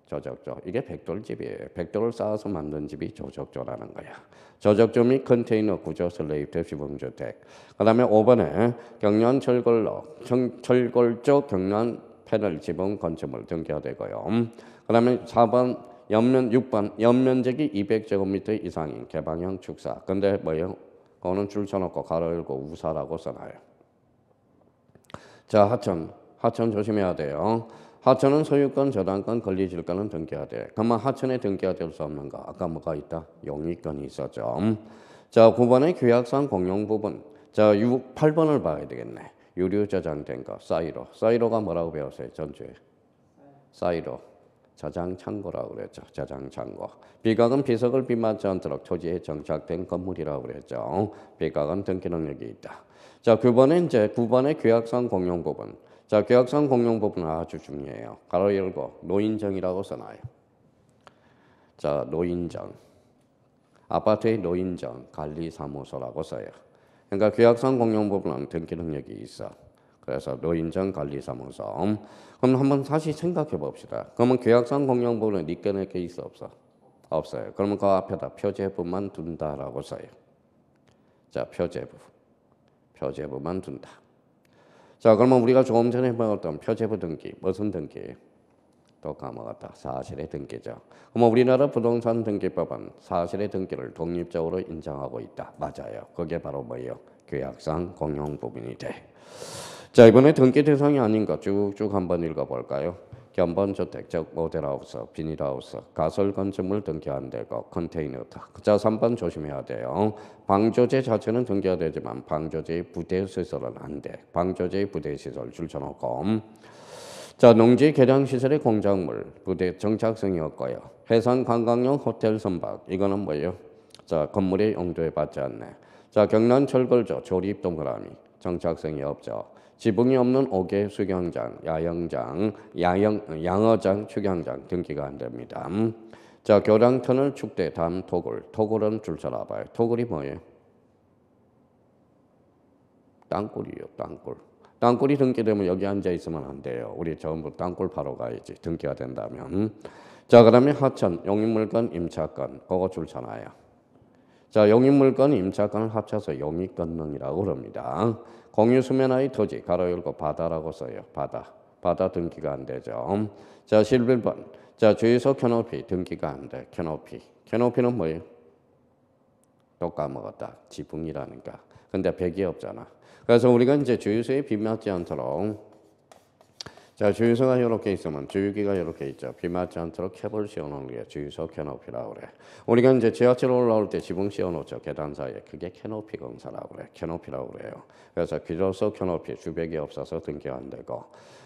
조적조. 이게 백돌집이에요. 백돌을 쌓아서 만든 집이 조적조라는 거야. 조적조 및 컨테이너 구조 슬레이트 시범주택. 그 다음에 5번에 경련 철골조 경련 패널 지붕 건축물 등기가 되고요. 그 다음에 4번 6번 연면적이 200제곱미터 이상인 개방형 축사. 근데 뭐예요? 그거는 줄 쳐놓고 가로 열고 우사라고 써놔요. 자, 하천 조심해야 돼요. 하천은 소유권, 저당권, 권리질권은 등기가 돼. 그러면 하천에 등기가 될 수 없는 거. 아까 뭐가 있다? 용의권이 있었죠. 자, 9번의 규약상 공용 부분. 자, 8번을 봐야 되겠네. 유류 저장된 거. 사이로. 사이로가 뭐라고 배웠어요? 전주에. 사이로. 저장 창고라고 그랬죠. 저장 창고. 비각은 비석을 빗맞지 않도록 토지에 정착된 건물이라고 그랬죠. 비각은 등기 능력이 있다. 자, 9번에 이제 9번의 규약상 공용 부분. 자, 계약상 공용 부분은 아주 중요해요. 가로 열고 노인정이라고 써놔요. 자, 노인정. 아파트의 노인정 관리사무소라고 써요. 그러니까 계약상 공용 부분은 등기 능력이 있어. 그래서 노인정 관리사무소. 그럼 한번 다시 생각해 봅시다. 그러면 계약상 공용 부분은 니꺼낼 게 있어 없어? 없어요. 그러면 그 앞에다 표제부만 둔다라고 써요. 자, 표제부만 둔다. 자, 그러면 우리가 조금 전에 배웠던 표제부 등기, 무슨 등기? 또 까먹었다. 사실의 등기죠. 그럼 우리나라 부동산 등기법은 사실의 등기를 독립적으로 인정하고 있다. 맞아요. 그게 바로 뭐예요? 계약상 공용 부분이 돼. 자, 이번에 등기 대상이 아닌 거 쭉쭉 한번 읽어볼까요? 견본주택, 즉 모델하우스, 비닐하우스, 가설 건축물 등기 안 되고 컨테이너. 자, 3번 조심해야 돼요. 방조제 자체는 등기가 되지만 방조제의 부대시설은 안 돼. 방조제의 부대시설 줄쳐놓고. 자, 농지 개량 시설의 공작물, 부대 정착성이 없고요. 해상 관광용 호텔 선박, 이거는 뭐예요? 자, 건물의 용도에 받지 않네. 자, 경란 철골조, 조립 동그라미, 정착성이 없죠. 지붕이 없는 옥외 수경장, 야영장, 양어장, 축양장 등기가 안 됩니다. 자, 교량 터널 축대, 다음 토굴. 토굴은 줄 서놔봐요. 토굴이 뭐예요? 땅굴이요, 땅굴. 땅굴이 등기되면 여기 앉아 있으면 안 돼요. 우리 전부 땅굴 파러 가야지. 등기가 된다면. 자, 그다음에 하천, 용익물건, 임차건. 그거 줄 서놔요. 자, 용익물건, 임차건을 합쳐서 용익건능이라고 그럽니다. 공유수면하의 토지, 가로 열고 바다라고 써요. 바다 등기가 안 되죠. 자, 11번. 자, 주유소 캐노피 등기가 안 돼. 캐노피는 뭐예요? 또 까먹었다. 지붕이라니까. 근데 벽이 없잖아. 그래서 우리가 이제 주유소에 비 맞지 않도록, 자, 주유소가 이렇게 있으면 주유기가 이렇게 있죠. 비 맞지 않도록 캡을 씌워놓는 게 주유소 캐노피라고 그래. 우리가 이제 지하철 올라올 때 지붕 씌워놓죠. 계단 사이에. 그게 캐노피 공사라고 그래. 캐노피라고 그래요. 그래서 기조소 캐노피 주벽이 없어서 등기가 안 되고.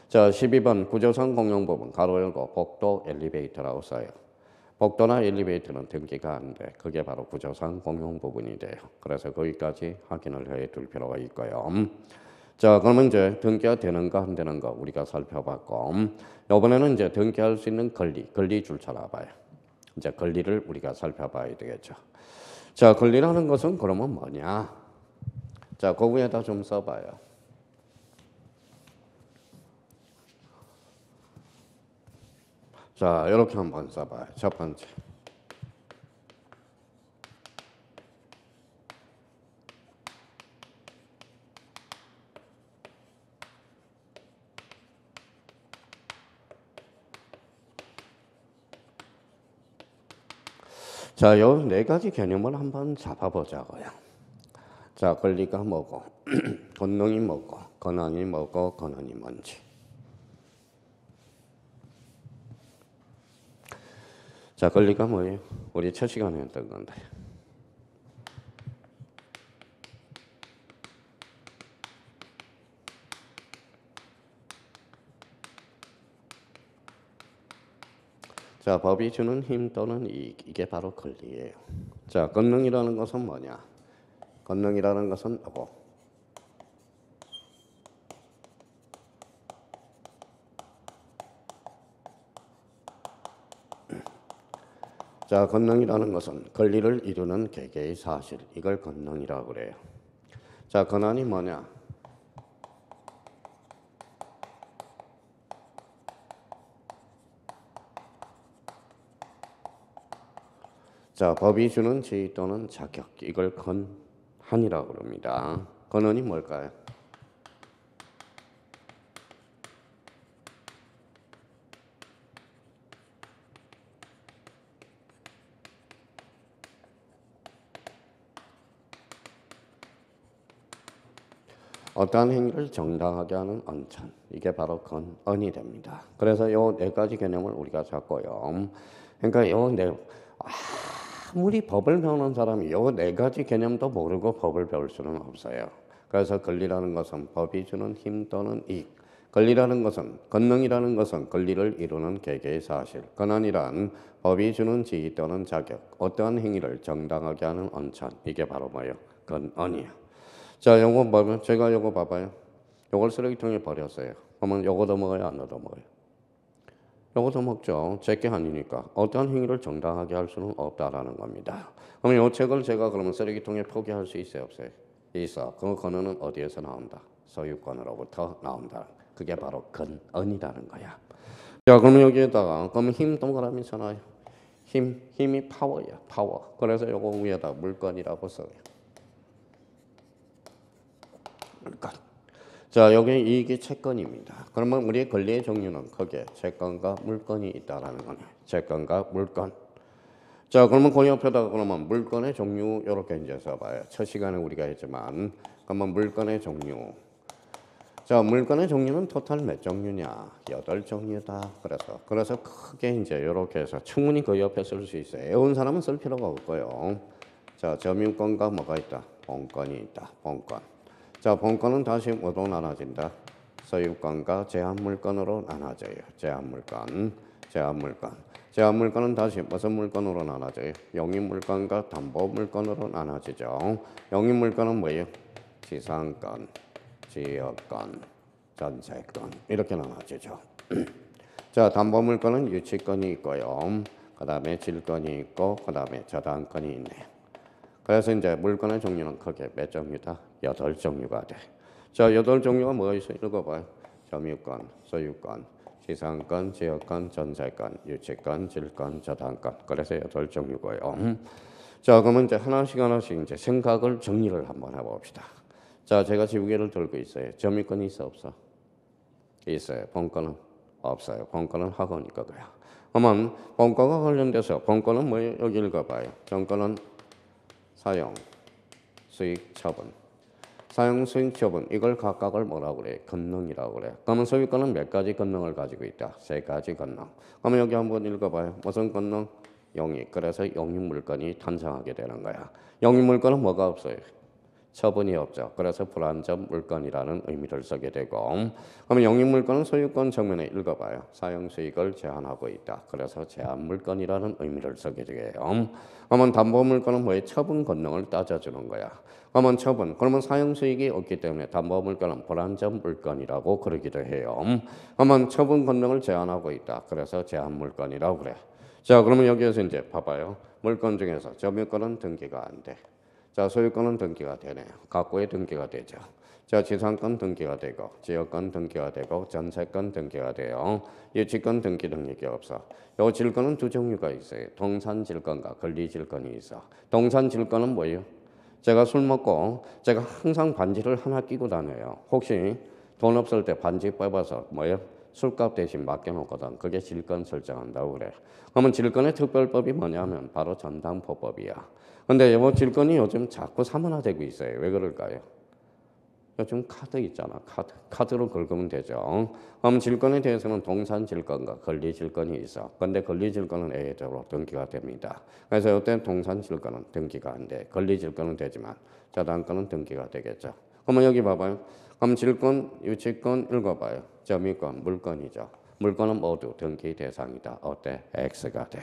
자, 12번 구조상 공용부분 가로 열고 복도 엘리베이터라고 써요. 복도나 엘리베이터는 등기가 안 돼. 그게 바로 구조상 공용 부분이 돼요. 그래서 거기까지 확인을 해 둘 필요가 있고요. 자, 그러면 이제 등기가 되는가 안 되는가 우리가 살펴봤고, 이번에는 이제 등기할 수 있는 권리 줄 찾아봐요. 이제 권리를 우리가 살펴봐야 되겠죠. 자, 권리라는 것은 그러면 뭐냐? 자, 그 위에다 좀 써봐요. 자, 이렇게 한번 써봐요. 첫 번째. 자, 요 네 가지 개념을 한번 잡아보자고요. 자, 권리가 뭐고, 권능이 뭐고, 권한이 뭐고, 권한이 뭔지. 자, 권리가 뭐예요? 우리 첫 시간에 했던 건데. 자, 법이 주는 힘 또는 이익, 이게 바로 권리예요. 자, 권능이라는 것은 뭐냐? 권능이라는 것은 뭐고? 자, 권능이라는 것은 권리를 이루는 개개의 사실, 이걸 권능이라고 그래요. 자, 권한이 뭐냐? 자, 법이 주는 지위 또는 자격, 이걸 권한이라고 그럽니다. 권한이 뭘까요? 어떠한 행위를 정당하게 하는 언천, 이게 바로 권한이 됩니다. 그래서 요 네 가지 개념을 우리가 잡고요. 그러니까 아무리 법을 배우는 사람이 요 네 가지 개념도 모르고 법을 배울 수는 없어요. 그래서 권리라는 것은 법이 주는 힘 또는 이익, 권리라는 것은, 권능이라는 것은 권리를 이루는 개개의 사실, 권한이란 법이 주는 지위 또는 자격, 어떠한 행위를 정당하게 하는 언천, 이게 바로 뭐예요? 권한이에요. 자, 요거 제가 요거 봐봐요. 요걸 쓰레기통에 버렸어요. 그러면 요거도 먹어요, 안 얻어 먹어요? 요거도 먹죠. 제게 아니니까. 어떠한 행위를 정당하게 할 수는 없다라는 겁니다. 그러면 이 책을 제가 그러면 쓰레기통에 포기할 수 있어요, 없어요? 있어. 그 건어는 어디에서 나온다? 소유권으로부터 나온다. 그게 바로 근언이라는 거야. 자, 그러면 여기에다가 그러면 힘 동그라미 쳐놔요. 힘이 파워야, 파워. 그래서 요거 위에다 물건이라고 써요. 물건. 자, 여기 이게 채권입니다. 그러면 우리의 권리의 종류는 크게 채권과 물건이 있다라는 거네. 채권과 물건. 자, 그러면 그 옆에다가 그러면 물건의 종류 이렇게 이제 써봐요. 첫 시간에 우리가 했지만, 그러면 물건의 종류. 자, 물건의 종류는 토탈 몇 종류냐? 8종류다. 그래서 크게 이제 이렇게 해서 충분히 그 옆에 쓸 수 있어요. 외운 사람은 쓸 필요가 없고요. 자, 점유권과 뭐가 있다? 본권이 있다. 본권. 자, 본권은 다시 뭐로 나눠진다? 소유권과 제한물권으로 나눠져요. 제한물권은 다시 무슨 물건으로 나눠져요? 용익물권과 담보물권으로 나눠지죠. 용익물권은 뭐예요? 지상권, 지역권, 전세권 이렇게 나눠지죠. 자, 담보물권은 유치권이 있고요. 그 다음에 질권이 있고 그 다음에 저당권이 있네요. 그래서 이제 물건의 종류는 크게 몇 종류다? 8종류가 돼. 자, 8종류가 뭐가 있어요? 읽어봐요. 점유권, 소유권, 지상권, 지역권, 전세권, 유치권, 질권, 저당권. 그래서 8종류고요. 자, 그러면 이제 하나씩 이제 생각을 정리를 한번 해봅시다. 자, 제가 지우개를 들고 있어요. 점유권이 있어 없어? 있어요. 본권은 없어요. 본권은 학원이니까 그래요. 그러면 본권과 관련돼서 본권은 뭐예요? 여기 읽어봐요. 정권은 사용, 수익, 처분. 사용, 수익, 처분. 이걸 각각을 뭐라고 그래? 권능이라고 그래. 그러면 소유권은 몇 가지 권능을 가지고 있다? 3가지 권능. 그러면 여기 한번 읽어봐요. 무슨 권능? 용익. 그래서 용익물건이 탄생하게 되는 거야. 용익물건은 뭐가 없어요? 처분이 없죠. 그래서 불완전 물건이라는 의미를 쓰게 되고, 그러면 용익물건은 소유권 측면에 읽어봐요. 사용 수익을 제한하고 있다. 그래서 제한물건이라는 의미를 쓰게 돼요. 그러면 담보물건은 뭐의 처분 권능을 따져주는 거야. 그러면 처분, 그러면 사용 수익이 없기 때문에 담보물건은 불완전 물건이라고 그러기도 해요. 그러면 처분 권능을 제한하고 있다. 그래서 제한물건이라고 그래. 자, 그러면 여기에서 이제 봐봐요. 물건 중에서 점유권은 등기가 안 돼. 자, 소유권은 등기가 되네요. 각고의 등기가 되죠. 자, 지상권 등기가 되고, 지역권 등기가 되고, 전세권 등기가 돼요. 유치권 등기 능력이 없어. 요 질권은 2종류가 있어요. 동산질권과 권리질권이 있어. 동산질권은 뭐예요? 제가 술 먹고 제가 항상 반지를 하나 끼고 다녀요. 혹시 돈 없을 때 반지 뽑아서 뭐예요? 술값 대신 맡겨놓거든. 그게 질권 설정한다고 그래. 그러면 질권의 특별법이 뭐냐면 바로 전담포법이야. 근데 뭐 질권이 요즘 자꾸 사문화되고 있어요. 왜 그럴까요? 요즘 카드 있잖아. 카드로 긁으면 되죠. 그럼 질권에 대해서는 동산질권과 권리질권이 있어. 근데 권리질권은 애외적으로 등기가 됩니다. 그래서 이때 동산질권은 등기가 안 돼. 권리질권은 되지만 저당권은 등기가 되겠죠. 그러면 여기 봐봐요. 그럼 질권, 유치권 읽어봐요. 점유권, 물권이죠. 물권은 모두 등기 대상이다. 어때? X가 돼.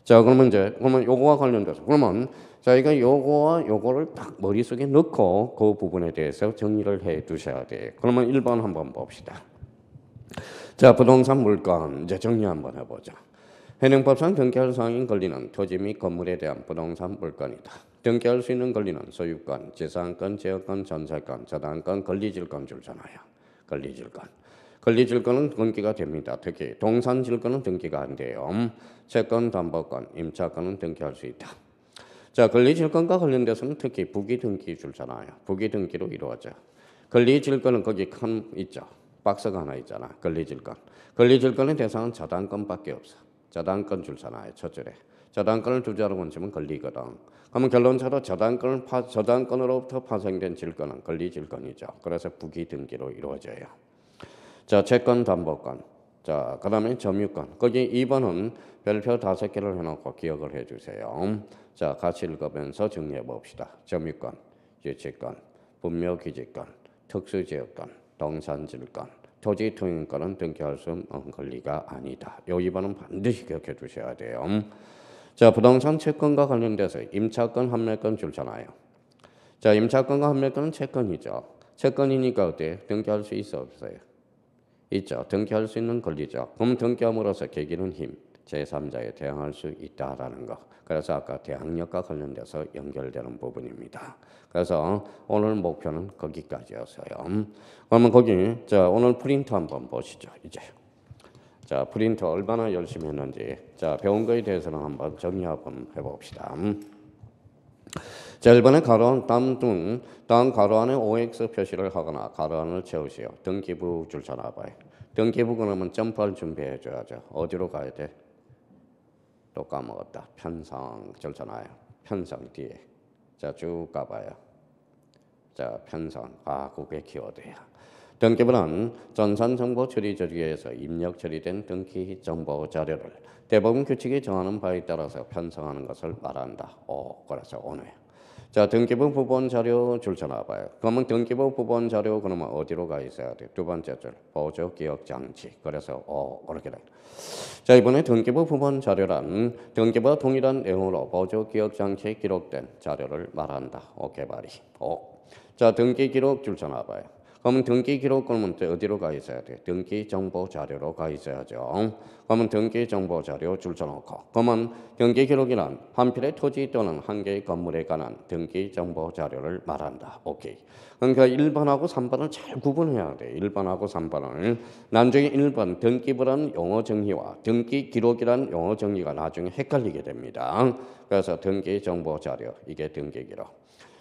자, 그러면 요거와 관련돼서 그러면 저희가 요거와 요거를 딱 머릿속에 넣고 그 부분에 대해서 정리를 해 두셔야 돼요. 그러면 1번 한번 봅시다. 자, 부동산 물건 이제 정리 한번 해보자. 현행법상 등기할 사항인 권리는 토지 및 건물에 대한 부동산 물건이다. 등기할 수 있는 권리는 소유권, 지상권, 지역권, 전세권, 저당권, 권리질권 줄잖아요. 권리질권은 등기가 됩니다. 특히 동산질권은 등기가 안 돼요. 채권, 담보권, 임차권은 등기할 수 있다. 자, 권리질권과 관련돼서는 특히 부기등기 줄잖아요. 부기등기로 이루어져. 권리질권은 거기 큰 있죠. 박스가 하나 있잖아. 권리질권의 대상은 저당권밖에 없어. 저당권 줄잖아요. 첫 줄에. 저당권을 두 자로 얹으면 권리거든. 그러면 결론적으로 저당권으로부터 파생된 질권은 권리질권이죠. 그래서 부기등기로 이루어져요. 자, 채권, 담보권. 자, 그 다음에 점유권. 거기 2번은 별표 5개를 해놓고 기억을 해주세요. 자, 같이 읽으면서 정리해 봅시다. 점유권, 유치권, 분묘기지권, 특수지역권, 동산질권, 토지통행권은 등기할 수 없는 권리가 아니다. 요 2번은 반드시 기억해 두셔야 돼요. 자, 부동산 채권과 관련돼서 임차권, 판매권 줄잖아요. 자, 임차권과 판매권은 채권이죠. 채권이니까 어때요? 등기할 수 있어 없어요? 있죠. 등기할 수 있는 권리죠. 그럼 등기함으로써 계기는 힘, 제3자에 대항할 수 있다라는 거. 그래서 아까 대항력과 관련돼서 연결되는 부분입니다. 그래서 오늘 목표는 거기까지였어요. 그러면 거기 자 오늘 프린트 한번 보시죠. 이제 자 프린트 얼마나 열심히 했는지 자 배운 거에 대해서는 한번 정리 한번 해봅시다. 자 1번에 가로 다음 가로 안에 OX 표시를 하거나 가로 안을 채우시오. 등기부 줄 쳐놔봐요. 등기부 그러면 점프할 준비해 줘야죠. 어디로 가야 돼? 또 까먹었다. 편성 절쳐놔요. 편성 뒤에 자 쭉 가봐요. 자 편성 그게 키워드야. 등기부는 전산정보 처리 조직에서 입력 처리된 등기 정보 자료를 대법원 규칙이 정하는 바에 따라서 편성하는 것을 말한다. 그래서 오늘 자 등기부 부본 자료 줄 쳐놔봐요. 그러면 등기부 부본 자료 그러면 어디로 가 있어야 돼? 두 번째 줄 보조 기억 장치. 그래서 그렇게 돼. 자 이번에 등기부 부본 자료란 등기부와 동일한 내용으로 보조 기억 장치에 기록된 자료를 말한다. 개발이. 자 등기 기록 줄 쳐놔봐요. 그러면 등기 기록 그러면 어디로 가 있어야 돼? 등기 정보 자료로 가 있어야죠. 그러면 등기 정보 자료 줄 쳐놓고 그러면 등기 기록이란 한 필의 토지 또는 한 개의 건물에 관한 등기 정보 자료를 말한다. 오케이. 그러니까 1번하고 3번을 잘 구분해야 돼. 1번하고 3번을. 나중에 1번 등기부라는 용어 정의와 등기 기록이라는 용어 정의가 나중에 헷갈리게 됩니다. 그래서 등기 정보 자료 이게 등기 기록.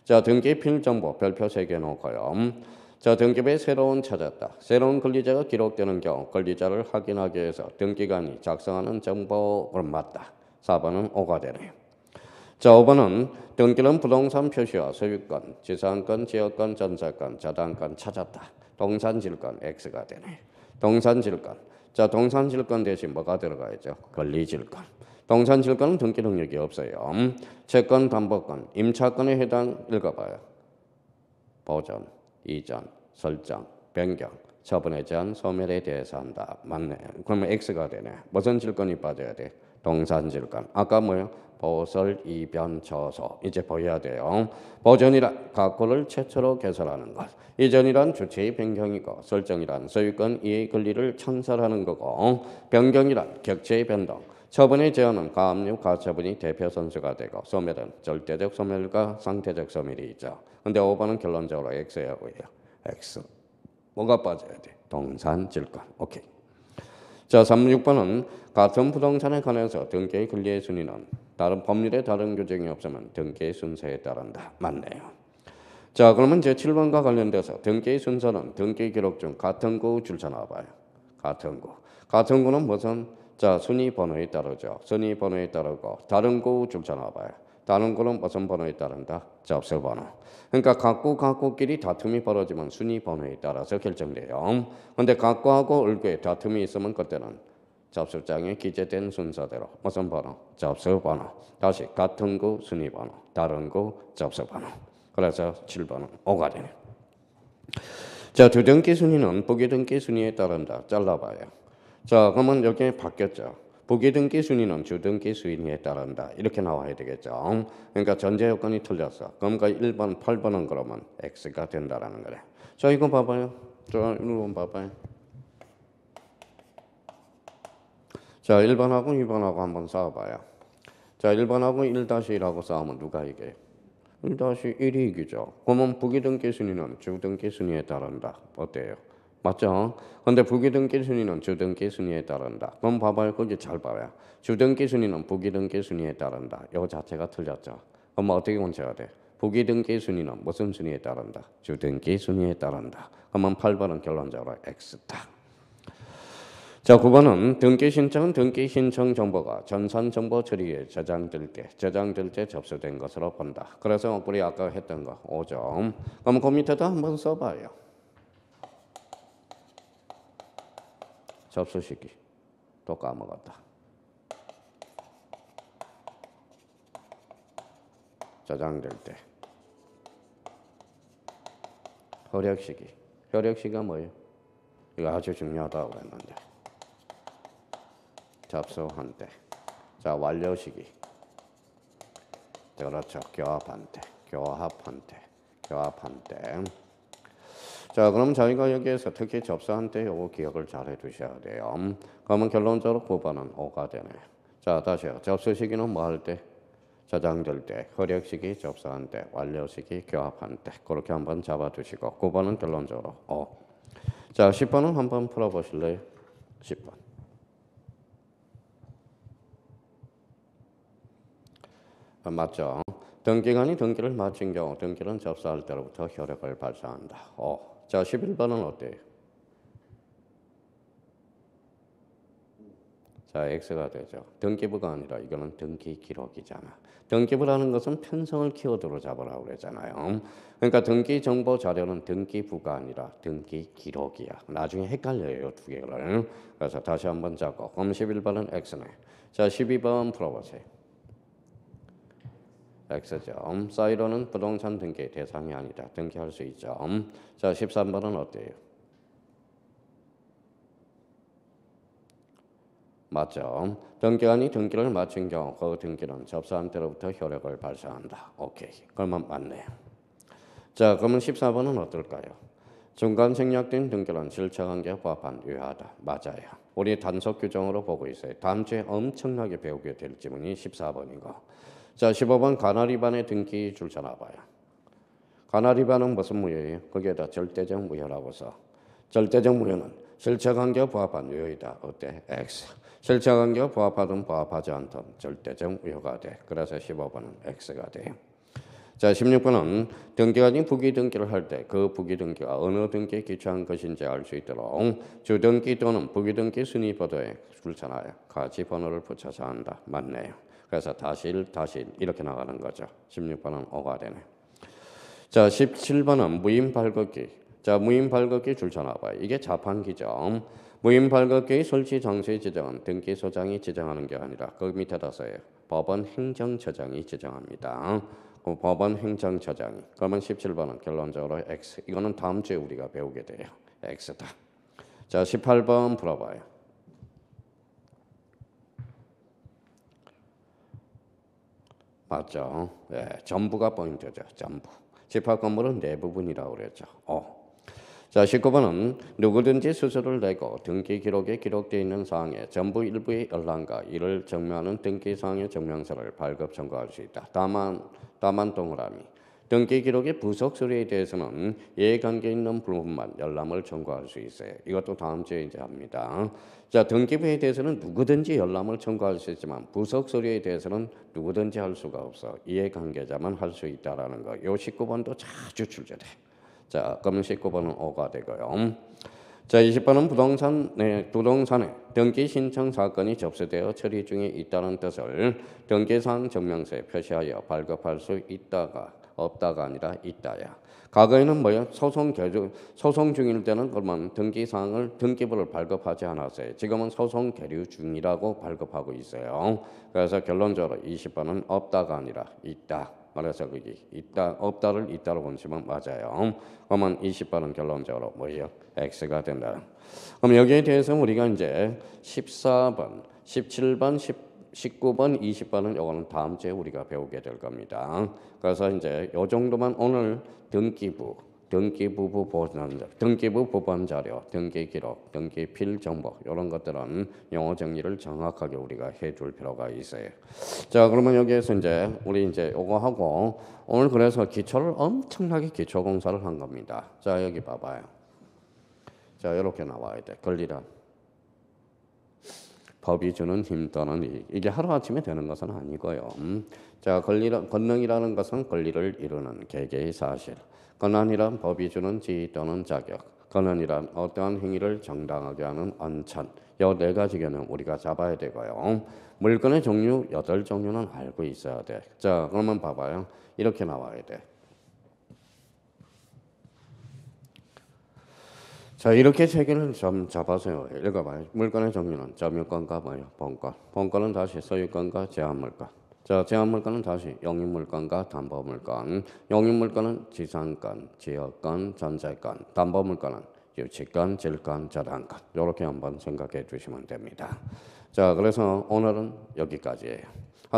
자 등기 필정보 별표 3개 놓고요. 자 등기부에 새로운 찾았다. 새로운 권리자가 기록되는 경우 권리자를 확인하기 위해서 등기관이 작성하는 정보를 맞다. 4번은 O가 되네요. 자 5번은 등기는 부동산 표시와 소유권, 지상권, 지역권, 전세권, 저당권 찾았다. 동산질권 X가 되네. 동산질권. 자 동산질권 대신 뭐가 들어가야죠? 권리질권. 동산질권은 등기 능력이 없어요. 채권, 담보권, 임차권에 해당 읽어봐요. 보존, 이전, 설정, 변경, 처분에 제한, 소멸에 대해서 한다. 맞네. 그러면 X가 되네. 무슨 질권이 빠져야 돼? 동산질권. 아까 뭐요? 보설, 이변, 저소. 이제 보여야 돼요. 보존이란 각고를 최초로 개설하는 것. 이전이란 주체의 변경이고 설정이란 소유권 이의 권리를 창설하는 거고 변경이란 격체의 변동. 처분의 제한은 가압류, 가처분이 대표 선수가 되고 소멸은 절대적 소멸과 상대적 소멸이 있죠. 근데 5번은 결론적으로 X하고요. X. 뭐가 빠져야 돼? 동산질권. 오케이. 자, 36번은 같은 부동산에 관해서 등기의 권리의 순위는 다른 법률에 다른 규정이 없으면 등기의 순서에 따른다. 맞네요. 자, 그러면 이제 7번과 관련돼서 등기의 순서는 등기 기록 중 같은 구 줄 쳐놔봐요. 같은 구. 같은 구는 무슨? 자, 순위 번호에 따르죠. 순위 번호에 따르고 다른 구 줄 쳐놔봐요. 다른 구는 무슨 번호에 따른다? 접수 번호. 그러니까 각구끼리 다툼이 벌어지면 순위 번호에 따라서 결정돼요. 근데 각구하고 을구에 다툼이 있으면 그때는 접수장에 기재된 순서대로 무슨 번호? 접수 번호. 다시 같은 구 순위 번호, 다른 구 접수 번호. 그래서 7번은 O가 되네. 자, 주등기 순위는 부기등기 순위에 따른다. 잘라봐요. 자, 그러면 여기 바뀌었죠. 부기등기 순위는 주등기 순위에 따른다. 이렇게 나와야 되겠죠. 그러니까 전제 요건이 틀렸어. 그러니까 1번, 8번은 그러면 X가 된다라는 거래. 자, 이거 봐봐요. 자, 이거 봐봐요. 자, 1번하고 2번하고 한번 싸워봐요. 자, 1번하고 1-1하고 싸우면 누가 이겨요? 1-1이 이기죠. 그러면 부기등기 순위는 주등기 순위에 따른다. 어때요? 맞죠? 근데 부기등기 순위는 주등기 순위에 따른다. 그럼 봐봐요. 거기 잘 봐요. 주등기 순위는 부기등기 순위에 따른다. 이거 자체가 틀렸죠. 그럼 어떻게 고쳐야 돼? 부기등기 순위는 무슨 순위에 따른다? 주등기 순위에 따른다. 그러면 8번은 결론적으로 X다. 자, 9번은 등기 신청은 등기 신청 정보가 전산정보 처리에 저장될 때 접수된 것으로 본다. 그래서 우리 아까 했던 거 5점. 그럼 그 밑에도 한번 써봐요. 접수 시기 또 까먹었다. 저장될 때 효력 시기가 뭐예요? 이거 아주 중요하다고 했는데 접수한 때. 자, 완료 시기. 그렇죠. 교합한 때. 자, 그럼 저희가 여기에서 특히 접수한 때 요거 기억을 잘 해두셔야 돼요. 그러면 결론적으로 9번은 5가 되네. 자, 다시요. 접수 시기는 뭐 할 때? 저장될 때, 혈액 시기 접수한 때, 완료 시기 교합한 때. 그렇게 한번 잡아두시고 9번은 결론적으로 5. 자, 10번은 한번 풀어보실래요? 10번. 맞죠? 등기관이 등기를 마친 경우 등기는 접수할 때로부터 효력을 발생한다. 자, 11번은 어때요? 자, X가 되죠. 등기부가 아니라 이거는 등기 기록이잖아. 등기부라는 것은 편성을 키워드로 잡으라고 그러잖아요. 그러니까 등기 정보 자료는 등기부가 아니라 등기 기록이야. 나중에 헷갈려요, 두 개를. 그래서 다시 한번 잡고. 그럼 11번은 X네. 자, 12번 풀어보세요. X죠. 사이로는 부동산 등기 대상이 아니다. 등기할 수 있죠. 자, 13번은 어때요? 맞죠. 등기관이 등기를 마친 경우 그 등기는 접수한 때로부터 효력을 발생한다. 오케이. 그러면 맞네요. 자, 그러면 14번은 어떨까요? 중간 생략된 등기는 실체관계에 부합한 유효하다. 맞아요. 우리 단속 규정으로 보고 있어요. 다음 주에 엄청나게 배우게 될 지문이 14번이고. 자, 15번 가나리반의 등기 줄 쳐놔봐요. 가나리반은 무슨 무효예요? 거기에다 절대적 무효라고 써. 절대적 무효는 실체관계에 부합한 유효이다. 어때? X. 실체관계에 부합하든 부합하지 않든 절대적 무효가 돼. 그래서 15번은 X가 돼요. 자, 16번은 등기관이 부기등기를 할 때 그 부기등기가 어느 등기에 기초한 것인지 알 수 있도록 주등기 또는 부기등기 순위보도에 줄쳐놔요. 같이 번호를 붙여서 한다. 맞네요. 그래서 다실 이렇게 나가는 거죠. 16번은 5가 되네. 자, 17번은 무임 발급기. 자, 무임 발급기 줄쳐놔봐요. 이게 자판기죠. 무임 발급기 설치 장소의 지정은 등기소장이 지정하는 게 아니라 그 밑에다 써요. 법원 행정처장이 지정합니다. 법원 행정처장이. 그러면 17번은 결론적으로 X. 이거는 다음 주에 우리가 배우게 돼요. X다. 자, 18번 풀어봐요. 맞죠? 예, 전부가 포인트죠. 전부. 집합 건물은 네 부분이라고 그랬죠. 자, 19번은 누구든지 수수료를 내고 등기 기록에 기록되어 있는 사항에 전부 일부의 열람과 이를 증명하는 등기 사항의 증명서를 발급 청구할 수 있다. 다만 동그라미. 등기 기록의 부속 서류에 대해서는 이해관계 있는 부분만 열람을 청구할 수 있어요. 이것도 다음 주에 이제 합니다. 자, 등기부에 대해서는 누구든지 열람을 청구할 수 있지만 부속 서류에 대해서는 누구든지 할 수가 없어. 이해관계자만 할 수 있다라는 거. 요 19번도 자주 출제돼. 자, 그러면 19번은 5가 되고요. 자, 20번은 부동산의 등기 신청 사건이 접수되어 처리 중에 있다는 뜻을 등기사항 증명서에 표시하여 발급할 수 있다가 없다가 아니라 있다야. 과거에는 뭐야? 소송 중일 때는 그러면 등기부를 발급하지 않았어요. 지금은 소송 계류 중이라고 발급하고 있어요. 그래서 결론적으로 20번은 없다가 아니라 있다. 그래서 거기 있다 없다를 있다로 보시면 맞아요. 그러면 20번은 결론적으로 뭐예요? X가 된다. 그럼 여기에 대해서 우리가 이제 14번, 17번, 19번, 20번은 요거는 다음 주에 우리가 배우게 될 겁니다. 그래서 이제 요 정도만 오늘 등기부 부본 자료, 등기 기록, 등기 필 정보 이런 것들은 용어 정리를 정확하게 우리가 해줄 필요가 있어요. 자, 그러면 여기에서 이제 우리 이제 요거 하고 오늘 그래서 기초를 엄청나게 기초 공사를 한 겁니다. 자, 여기 봐봐요. 자, 이렇게 나와야 돼. 권리란 법이 주는 힘 또는 이익. 이게 하루아침에 되는 것은 아니고요. 자, 권능이라는 것은 권리를 이루는 개개의 사실. 권한이란 법이 주는 지위 또는 자격. 권한이란 어떠한 행위를 정당하게 하는 언천. 이 네 가지 개념 우리가 잡아야 되고요. 물건의 종류 8종류는 알고 있어야 돼. 자, 그러면 봐봐요. 이렇게 나와야 돼. 자, 이렇게 세 개를 좀 잡아서 읽어봐요. 물건의 종류는 점유권과 뭐예요? 본권. 본권은 다시 소유권과 제한물권. 자, 제한물권은 다시 용익물권과 담보물권. 용익물권은 지상권, 지역권, 전세권. 담보물권은 유치권, 질권, 저당권. 이렇게 한번 생각해 주시면 됩니다. 자, 그래서 오늘은 여기까지예요.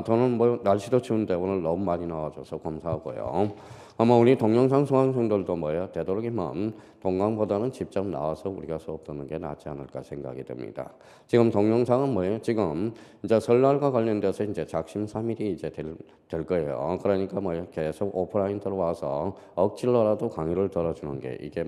저는 뭐 날씨도 추운데 오늘 너무 많이 나와줘서 감사하고요. 아마 우리 동영상 수강생들도 되도록이면 동강보다는 직접 나와서 우리가 수업 듣는 게 낫지 않을까 생각이 듭니다. 지금 동영상은 지금 이제 설날과 관련돼서 이제 작심삼일이 이제 될 거예요. 그러니까 계속 오프라인 들어와서 억지로라도 강의를 들어주는 게 이게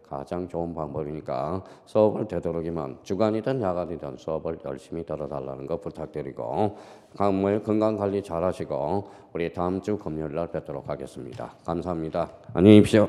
가장 좋은 방법이니까 수업을 되도록이면 주간이든 야간이든 수업을 열심히 들어달라는 거 부탁드리고 건강 관리 잘 하시고 우리 다음 주 금요일 날 뵙도록 하겠습니다. 감사합니다. 안녕히 계십시오.